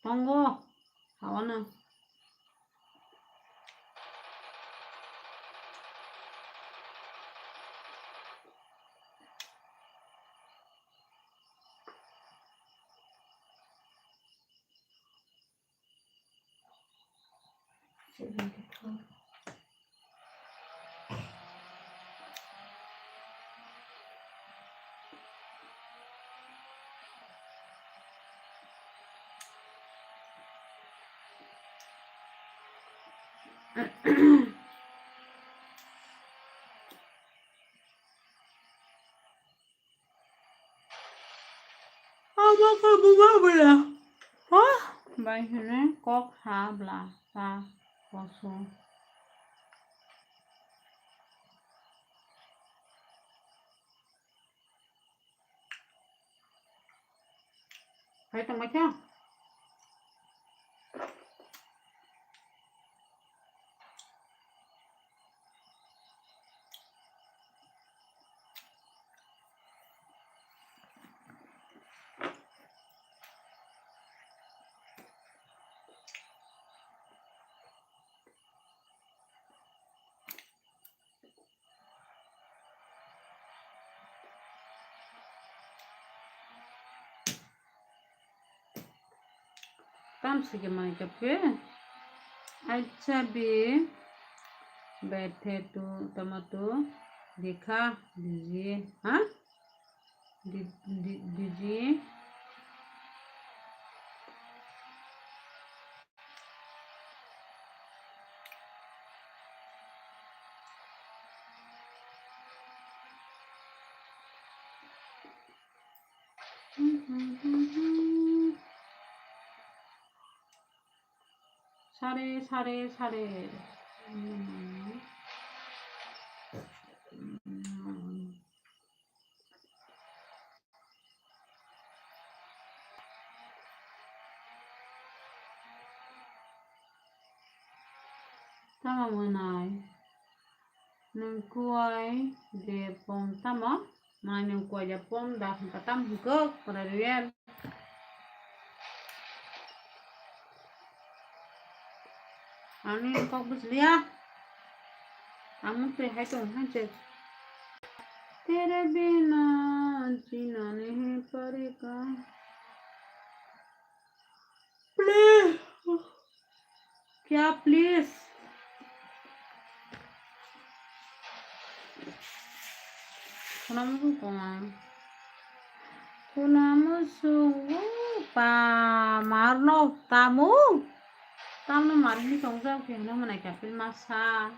Speaker 1: Tunggu kawan apa kamu ngabla hah baiknya kok habla ta kosong hai macam कम से कम पे अच्छा भी बैठे तो तुम तो दिखा दीजिए हाँ दीजिए सारे Tama manay. Nung kuay de pom tama. Manay nung kuay de pom dah patam hukuk pada riel. Ani kau buslia. Amu te hai tu hai te. तेरे बिना जीना नहीं पड़ेगा प्लीज क्या please Kunamusu pa marno tamu marni songsa kena mana kapil masa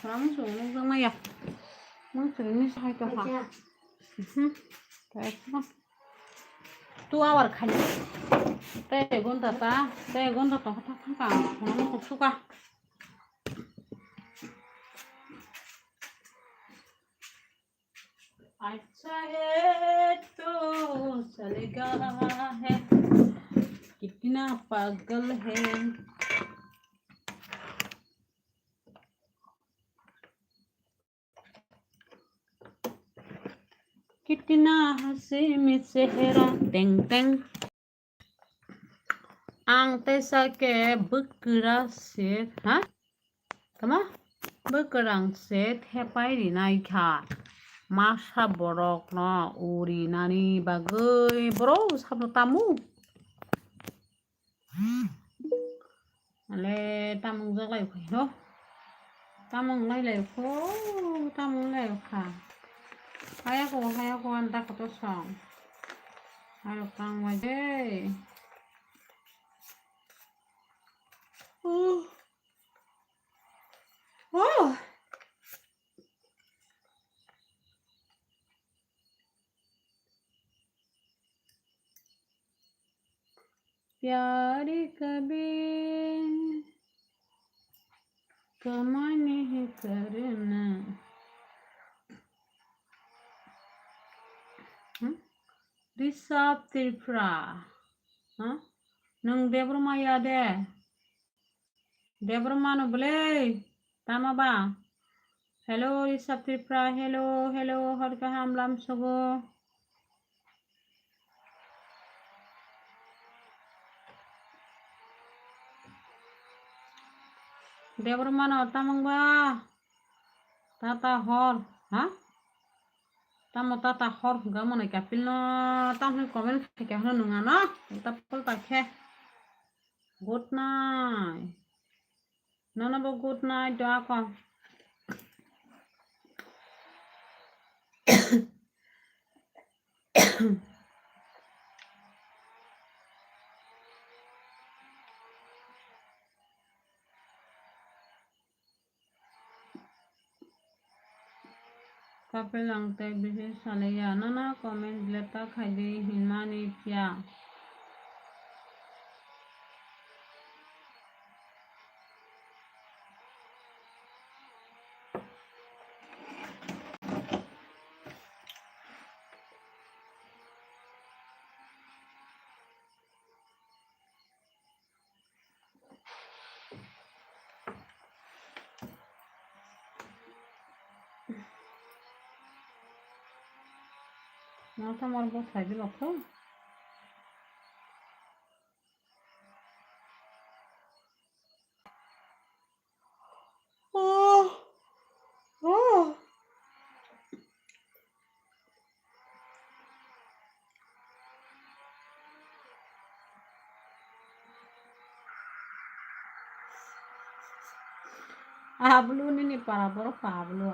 Speaker 1: kunamusu nung maya nung sini sai to ha kayak 2 hour khani te gonta to hata khaka kunamusu suka अच्छा है तो चलेगा है कितना पागल है कितना हंसी में सेहरा tang tang ang tesa ke bukra set ha tama bukrang set hepai ri nai kha masa borok no uri nani bagai bro sabno tamu ale tamung jaglai khoi no tamung lai kho tamung lai kha haya ko anda ko to song ayo kang wa de oh प्यार कभी कमा नहीं करना Risab Tripura nung Debroma ya de Debroma no bole tama ba hello Risab Tripura hello har ka hamlam sogo Debroma no tamang ba tata hor ha tamo tata hor gamo na kapil no tam comment ke hano nunga no tapol takhe good night no good night do ako kapil lang tay bisis salaya na comment leta khaide hinmani pya Nota marbo khaide lokho oh hablu ni para boro hablu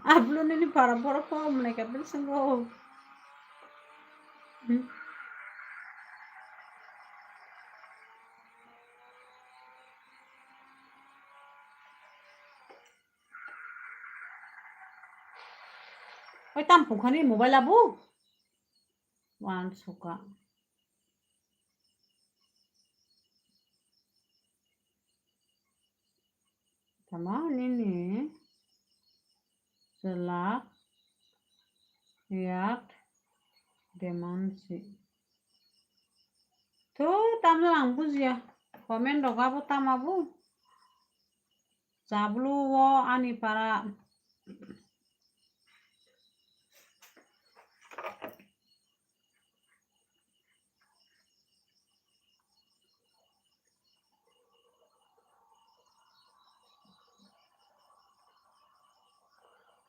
Speaker 1: hablu ni para boro ko mne kapil sango oi tam pukhani mobile abu Wan suka. Tamam ini selak yak demansi. Tuh tamu ang buzia. Komen dogabu tamabu. Sablu wo ani para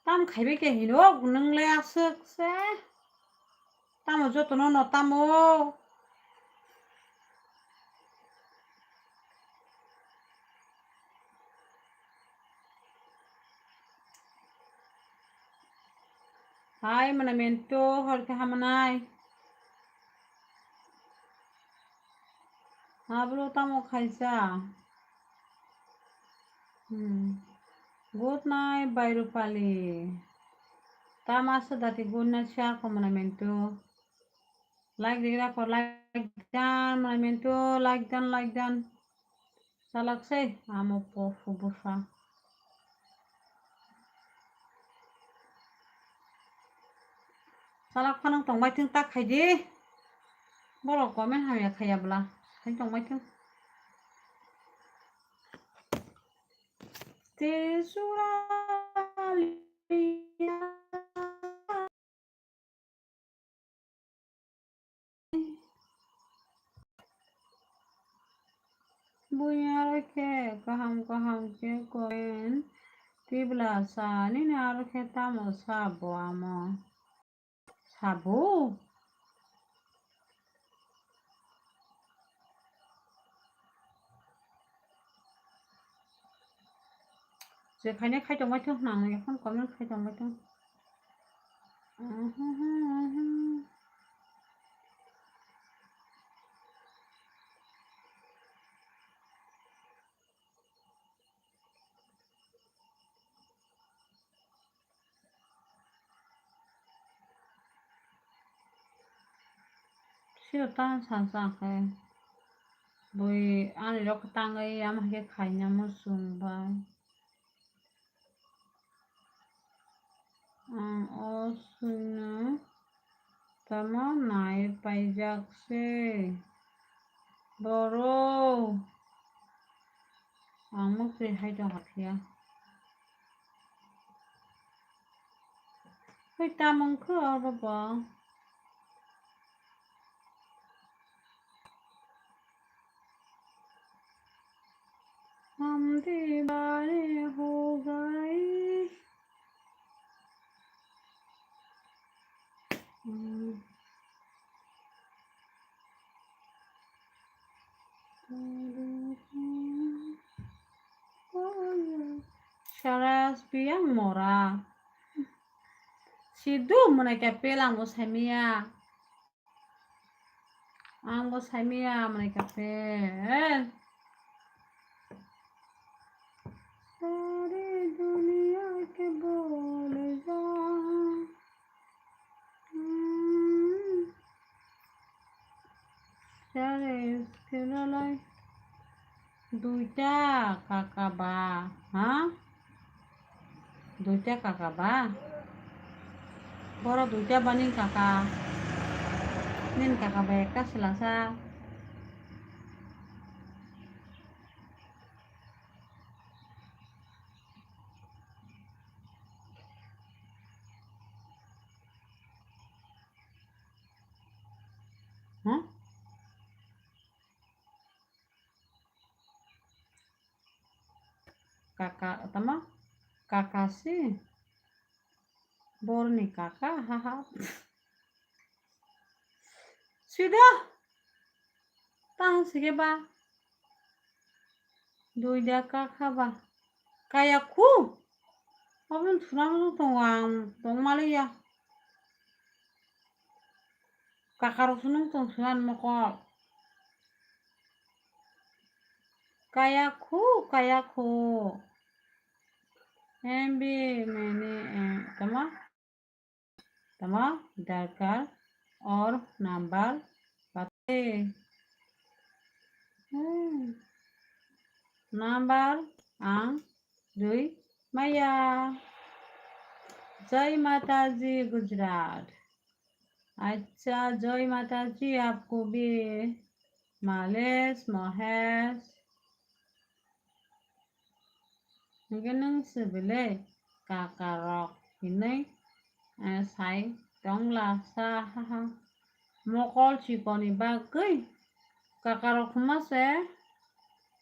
Speaker 1: tam খাইবে Hino নংলে আসছে তাম যতন নতাম high মানে mentor হরকে হামনাই হাবলো তামো খাইছা good night বাইরু পালি tamasa dati guna siya ko manamento like dira ko like dan manamento like dan salaksay amo po fubusa salak panang tong mai ting tak khai di bolo komen ha ya khaya bla khai tong mai ting tesuralia bunya ke kaham ke koen tibla sa ni na ke tamo sabo amo sabo যেখানে খাই টমাই থোক নাং এখন কমে খাই টমাই থোক siêu tan sẵn sàng khai bùi ăn thì nó tăng ấy em hay cái khai nhà một sùng và ô sùng tama nai pai jak se boro amok se hai dong hakia hui tamong khơ ba हम दीवाने हो गए Sharas biang mora sidu mana kapel anggo samia mana kapel सारी दुनिया के बोल जा सारे इसके लाई दुईटा काकाबा हाँ दुईटा काकाबा बड़ा दुईटा बनी काका nin काकाबा एक selasa huh? Kakak tama kakak sih borni kakak haha sudah tahu sih ba duida kakak ba kayak ku apa tuh tong Malaysia kakak sunung tong sunan moko kayak ku MB मैंने तमा darkar और number बते number आं दुई माया जय माता जी गुजरात अच्छा जय माता जी आपको भी मालेश Mahesh Nang sebele kakarok ini sai tong la sa ha ha mokol chikoni bagai kakarok mase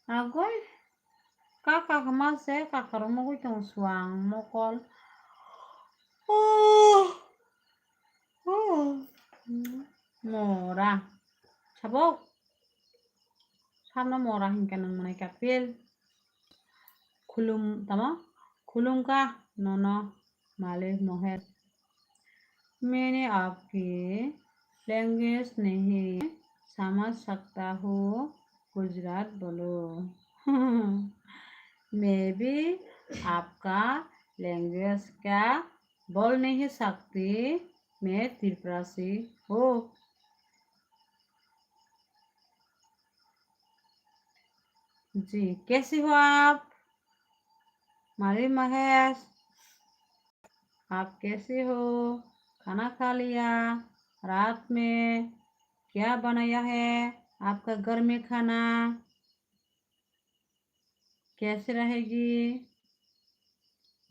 Speaker 1: agoi kakak mase kakarok mo tong swang mokol oh oh mora sabok sabna mora hingga nang manai kapil khulum tama khulum ka nono male mohet मैंने आपकी language नहीं समझ सकता हूँ गुजरात बोलो मैं भी आपका लैंग्वेज क्या बोल नहीं सकती मैं त्रिपुरासी हूँ जी कैसी हो आप मारी महेश आप कैसे हो खाना खा लिया रात में क्या बनाया है आपका घर में खाना कैसे रहेगी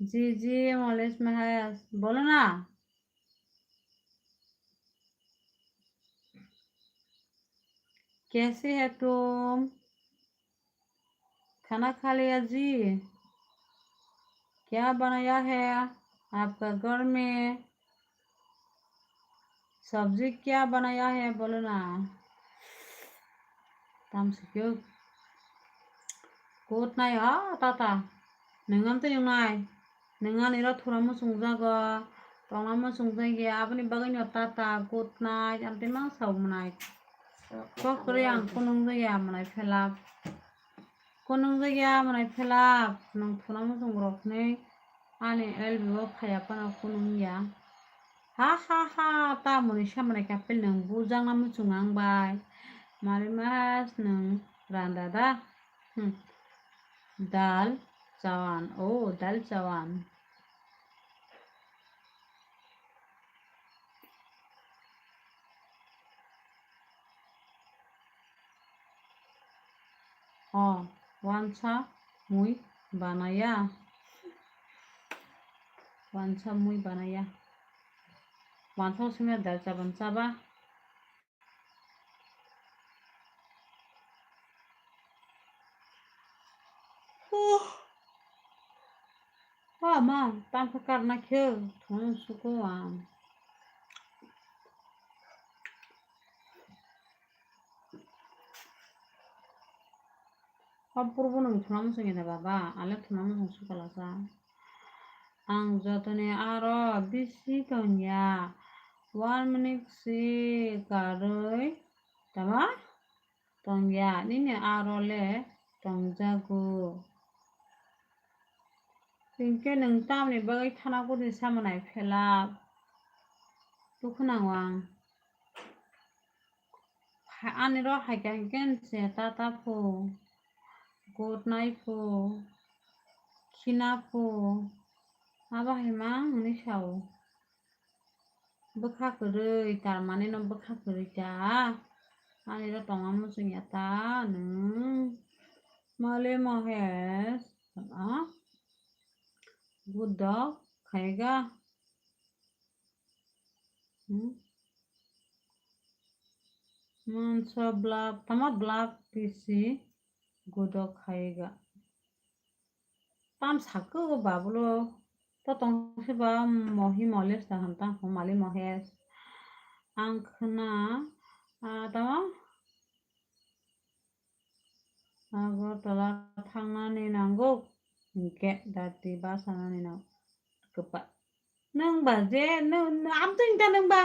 Speaker 1: जी जी मॉलेश महेश बोलो ना कैसे है तुम खाना खा लिया जी क्या बनाया है आपका घर में सब्जी क्या बनाया है बोलो ना tamsikyo good night ha tata nengan to yung nai nengan ira thura mo sungjaga tongna mo sungjagi apni bagai no tata good night amte mang sau manai ko kore ang kunung jaya manai phelap kunung jaya manai phelap nang thuna mo sungrok ne ani elbo khaya pana kunung ya ha ha ha ta moni samane kapel nang bujang na mo sungang bai mari mas nang randa da दाल चावान ओ दाल चावान हाँ वांछा मुई बनाया वांछा मुई बनाया वांछा उसमें दाल चावल चाबा हाँ माँ ताम का करना क्यों थोड़ा सुको आम अब पूर्व नंग थोड़ा मुझे ना बाबा अलग थोड़ा मुझे सुकला सा आं जतने आरो BC तन्या 1 minute si karoi tama tongya nini aro le tongjago Tingke nang tam ni bagai thana ko di samanai phela tukhunawang ani ro haikan ken se tata pho good night pho khina pho aba himang ni sao bokha koroi tarmane no bokha koroi ta ani ro tonga mo singya ta nung male mahes good dog खाएगा मांसा block तमा block PC गुदो खाएगा ताम साको बाबलो तो तंसे बा मोही Millais ता हमता हो माली महेश आंखना तमा आगो तला थांनानै नांगौ के दाति बासानानै नाव गोपा नों बा जे नों आमतो इंता नों बा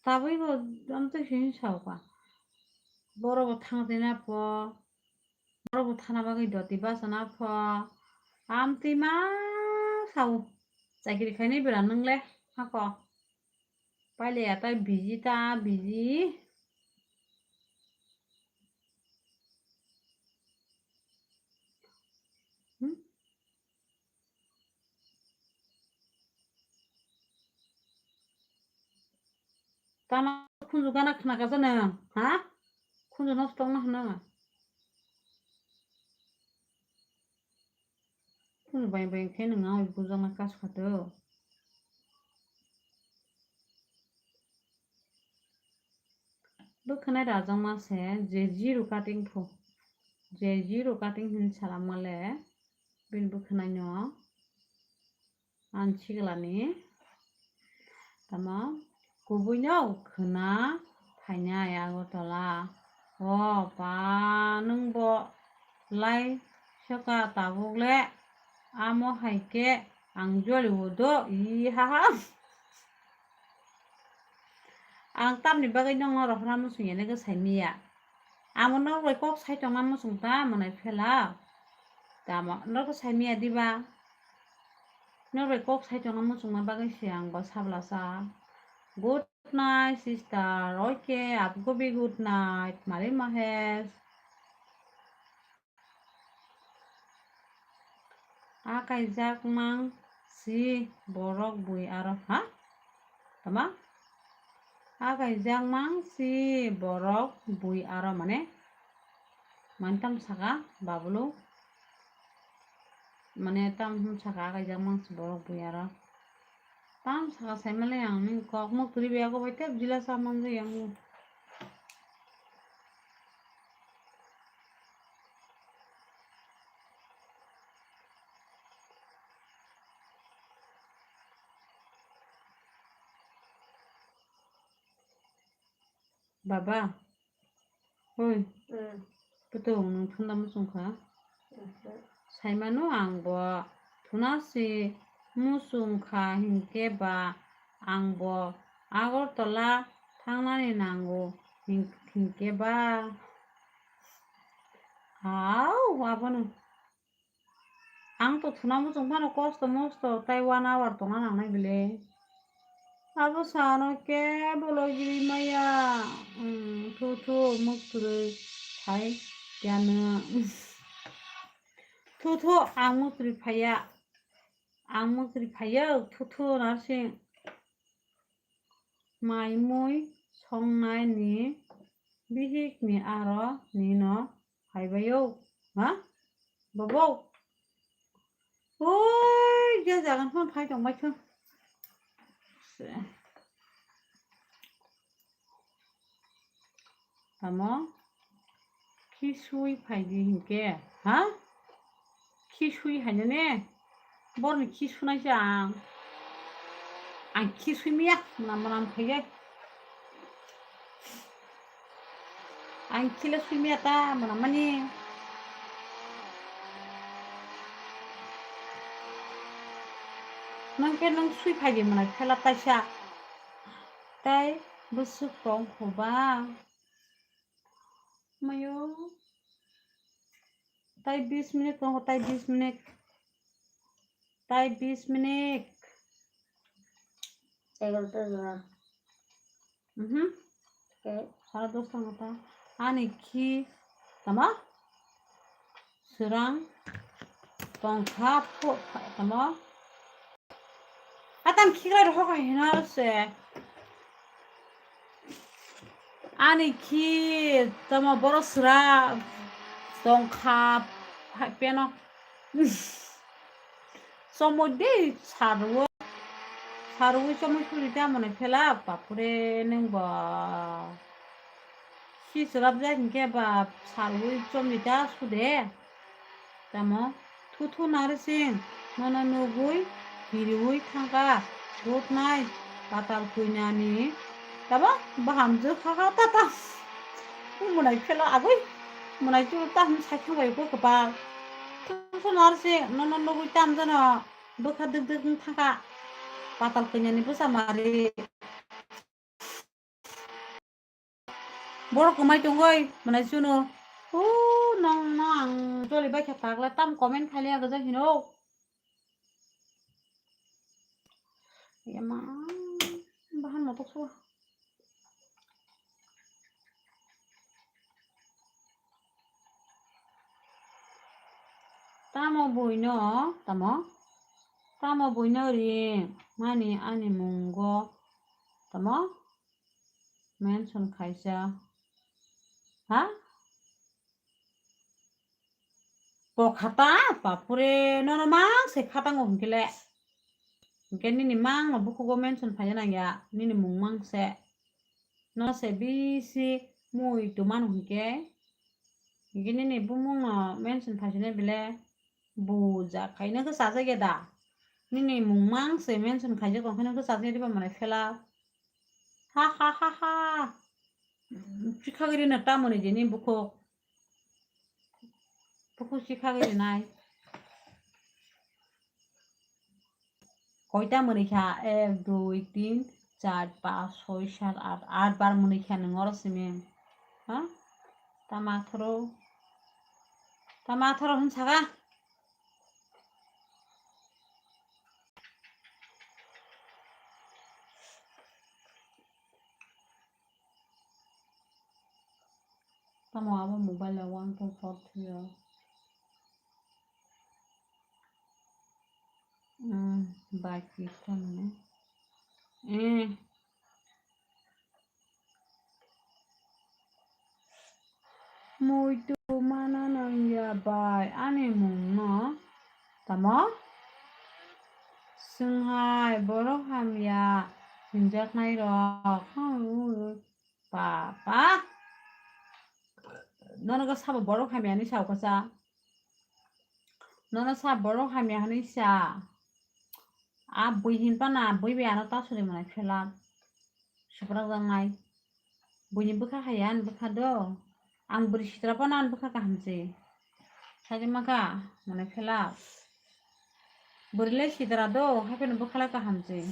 Speaker 1: ताबैबो आमतो हिन सावबा बरबो थांदेना प बरबो थाना बागै दति बासाना प आमति मा साव जायगिरि खायनै बेरा नोंले हाख Pale ya tay busy ta busy. Tama kunju gana khna ka jana ha kunju nষ্ট na hna kunju bai bai ke nanga oi bujang na kas khado bukhnai rajang ma se je zero cutting pho je zero cutting hin salamale bin bukhnai no an chiglani tama kubuino khna phaina Agartala o pa nungbo lai saka tabugle amo haike angjoli wodo I ha ha ang tamni bagai nong no rofna musung yene ga saimia amo no roi kok sai tong musung ta manai phela tama no ko saimia diba no roi kok sai tong musung ma bagai siang ba sabla sa good night sister okay आपको भी good night मारे Mahesh akaijak mang si borok bui aro ha tama akaijak mang si borok bui aro mane mantam saka babulu mane tam saka akaijak mang si borok bui aro tam saka saimale yang ning kok muk turi be ko baite jila samang je yang Baba, oi, betul nung thunda musung kha. Saimano angbo thunasi musung kha hingke ba angbo Agartala thangnani nango hingke ba. Au, abanu. Ang to thuna musung phano kosto mosto tai 1 hour tonga nangnai bile. Abo sano ke bologiri maya thu mukture thai kyana thu ang mukture phaya thu narsing mai moi songnai ni bihik ni aro ni no haibayo ha bobo oi ja jagan phon phai tong bai thun tamo kisui phaidi hingke ha kisui hainane borni kisunai jang ang kisui miya namanam phege ang kila sui miya ta manamani nangke nang sui phaidi manai phela taisa tai busuk tong khoba mayo tai 20 minit tong tai 20 minit tai 20 minit
Speaker 2: Egalta jora.
Speaker 1: Okay. Salah 2 tong ta ani ki tama serang tong khap tama atan khigra ro ka hina se ani ki tama boro sra tong khap peno somode sarwo somoi surita mane phela papure neng ba si serap ja hingke ba sarwo somita sude tamo thu narsing nono nugui hirui thangka good night patal kuinani taba bahamju khakha tata munai phela agoi munai chu ta hum saithang bai ko kapa thu narsing nono nugui tam jana bokha duk thangka patal kuinani busa mari borok kumai tongoi munai chuno nang joli bai kha takla tam comment khali aga ja hino bahan motok suwa. Tamo boino, tamo boino ring, mani ani mungo, tamo, mention kaisa, ha? Khata, papure, no mang se khata ngom kile. Mungkin nini mang no buku go mention pajana ya, nini mung mang se, no se bisi mui tuman hungke. Mungkin nini bumung no mention pajana bile. Buja kaina ke saja geda nini mumang se mention kaja kong kaina ke saja di mana fela ha ha ha ha chikagiri na tamone jeni buko chikagiri nai koita mone kha 1 2 3 4 5 6 7 8 8 bar mone kha nangor sime ha tamathoro hun saga tamo abo mobile la 1 2 4 3 baik kita nih Muito mana nang ya bai ane mung no tamo sunghai borok hamya hinjak nai rok papa nono ka sabo borok hamya ni sao kasa nono sa borok hamya ni sa a buihin pana bui be ano ta suri mana phela supra jangai buihin bukha hayan bukha do ang buri sitra pana an bukha ka hamse sari maka mana phela burile sitra do hapen bukhala ka hamse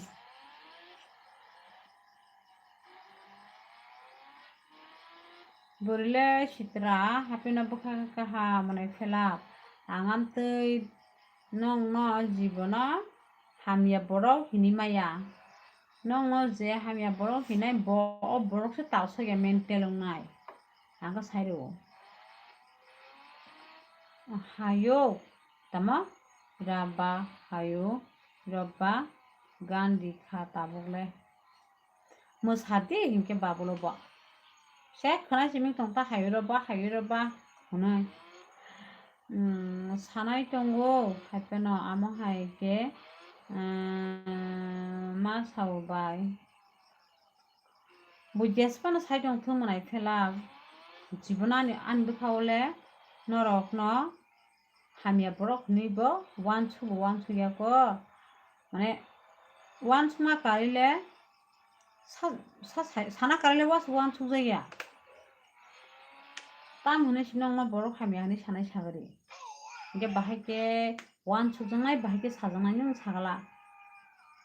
Speaker 1: burile sitra hapen bukha ka ha mana phela angam tei nong no jibona hamya borok hinimaya nong no je hamya borok hinai borok se tau se mental ngai angka sairo hayo tama raba hayo raba gandi khata bogle musati hinke babulo ba se khana siming tongta hayo raba hunai sanai tongo haipeno amo haike ma saubai bujespan sai tong thumanai phela jibonani anbukhaole norok no hamya borok nibo wan suya ko mane wan suma karile sana karile was wan sujaya tam hune sinong ma borok hamya ni sanai sagari ge bahake wan sujangai bahake sajangai nang sagala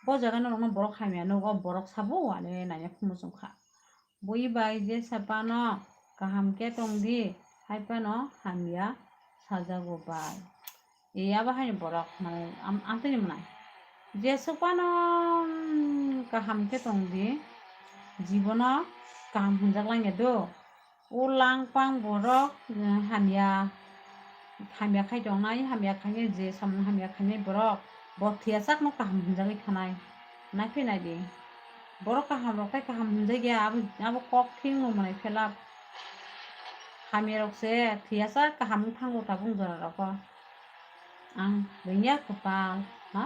Speaker 1: bo jaga no borok hamya no borok sabo ane nanya khumujungkha boi bai je sapano kaham ke tongdi haipano hamya sajago bai iya bahai borok mane amtini manai je sapano kaham ke tongdi jibono kaham hunjaklange do ulang pang borok hamya khai tongnai hamya khaine je sam hamya khaine borok bo thiasak no kaham hunjagi thanai na phinai di borok kaham rok kaham hunjagi abo kok thing no manai phela hamya rok se thiasa kaham thango ta bungjara rok ang rinya kapal ha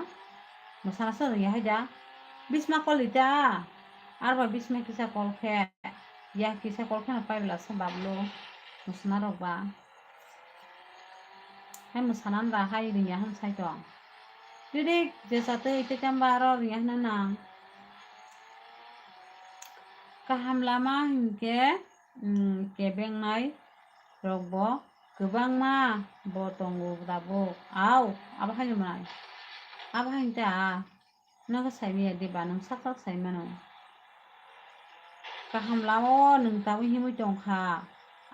Speaker 1: masana sa riya haja bisma kolita arba bisma kisa kolkhe ya kisa kolkhe na paibla sa bablo musana rok ba hai musanan ra hai riya han sai to didi je sate ite chamba ro riya na nang kaham lama hingke kebengnai rokbo gobangma bo tongo dabo au abo haino manai abo hainta naga saimi diba nang sak saimano kaham lamo nang tawi himu tongkha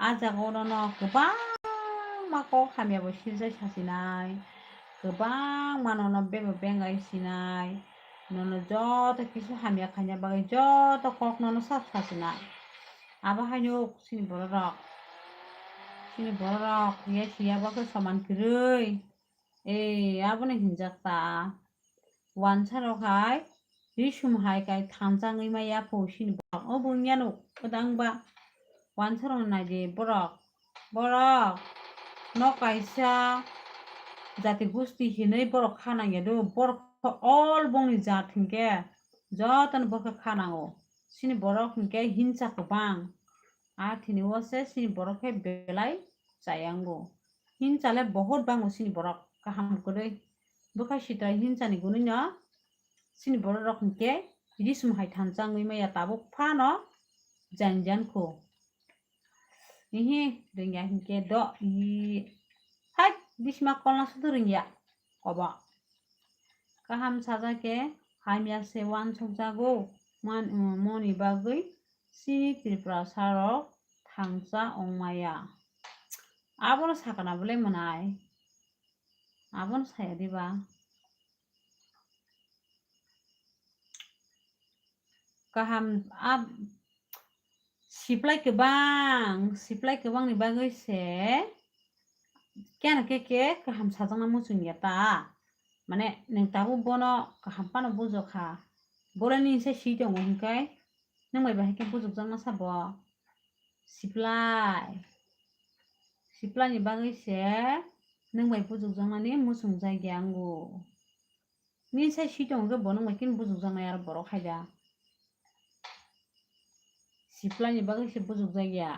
Speaker 1: ajago no gobang mako hamya bo silja sasinai gobang manono bebe bengai sinai nono joto kisu hamya khanya bagai joto kok nono sat khasina aba hayuk sini borok ya siya bako saman kirui abo ne hinjakta wansarok hai risum hai kai thangjangui maya po sini borok o bungyano odangba wansarok naje borok no kaisa jati gusti hinui borok khanang yadu borok all bongni jat hingke jotono borok khanango sini borok hingke hinsa kubang thini wase sini borok ke belai chayango hinchale bahut bango sini borok kaham koroi buka sita hinchani guni no sini borok rok hingke risum hai thangjangui maya tabuk phano janjanko ihi ringya hingke do hai bisma kolna sudu ringya koba kaham sajake hamya se wan sokjago moni bagui sini tripura sarok thangsa ongmaya abono sakana bole manai abono saya diba kaham siplai kebang ni bagui se kena ke kaham sajangna musung yata mane neng tabu bono kaham pano bujokha borani se si tongo hingkai nang mai bahai ke bujuk jangna sabo siplai ni bagui se nang mai bujuk jangna ni musung jagyango ni se si tongo ke bono mai kin bujuk jangna yar borok haida siplai ni bagui se bujuk jagya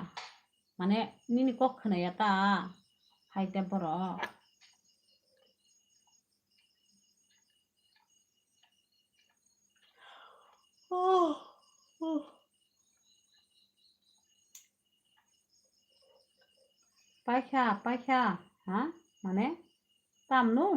Speaker 1: mane nini kok khana yata haida borok paikha ha mane tamnu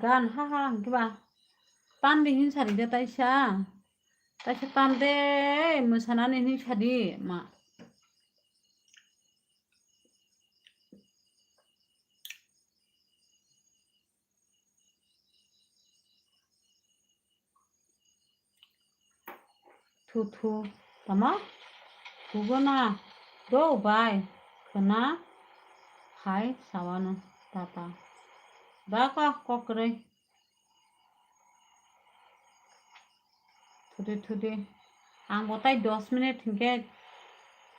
Speaker 1: gan ha kiba tande hinsari de taisa tande mosanani hinsari ma thu tama thugona do bai khana hai sawano tata baka kokre thude ang botai 10 minute hingke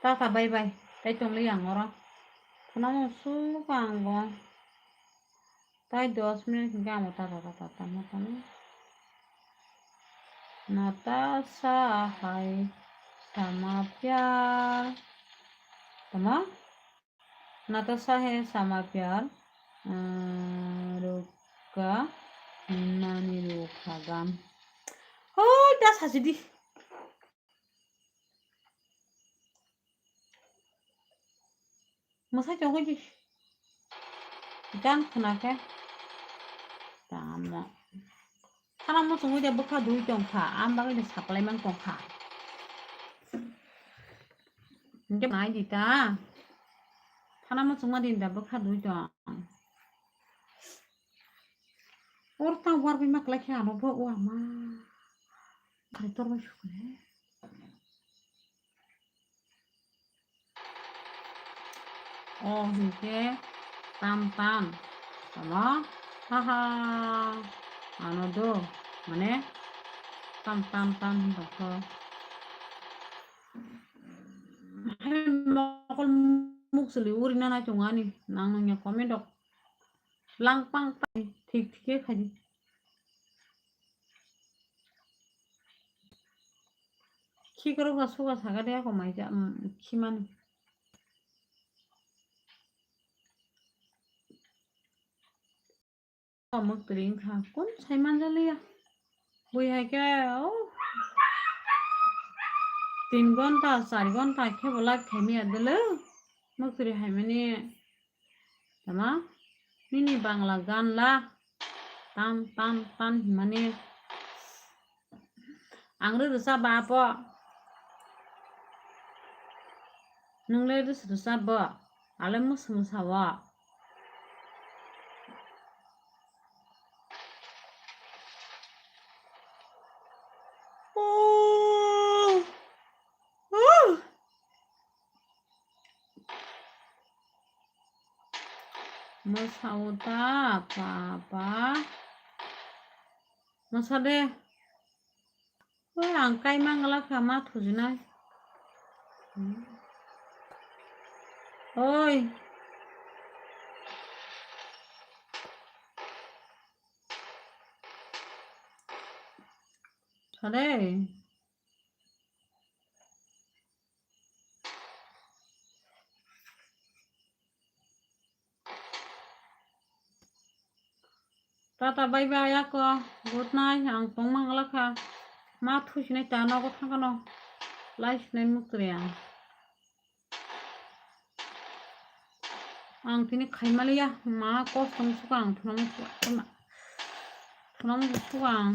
Speaker 1: tata bye bye tai tongli angora khana mo su kango tai 10 minute hingke ang tata matani Natasha hai sama pyar tama Natasha hai sama pyar ruka nani ruka gan oh das hasidi masai chong ji gan khana ke tama khana mo sungui de bukha dui tong kha am bagai de saplai man tong kha nge mai di ta khana mo sungma din da bukha dui tong or ta war bi mak lakha no bo wa ma khai tor ba shukre oh hingke tam tama haha ano do mane tam bakho makol mukseli uri nana chungani nang nya comment dok langpang tik khaji khi karo ga suga saga de ko mai ja khiman mực tring kha kon sai man jalia bui hai ke 3 ঘন্টা 4 ঘন্টা খেবলা খেমি আদলে মকরি high মানে তামা mini Bangla গান লা tan himani angre rusa ba po nungle rusa ba ale musawa Masauta apa masade oi angkai mangala kama thujinai oi sade tata bye bye ako good night ang pong mangala ka ma thujinai ta no ko thangano life nai mukriya ang tini khaimaliya ma ko samsukang thunam thunam thunam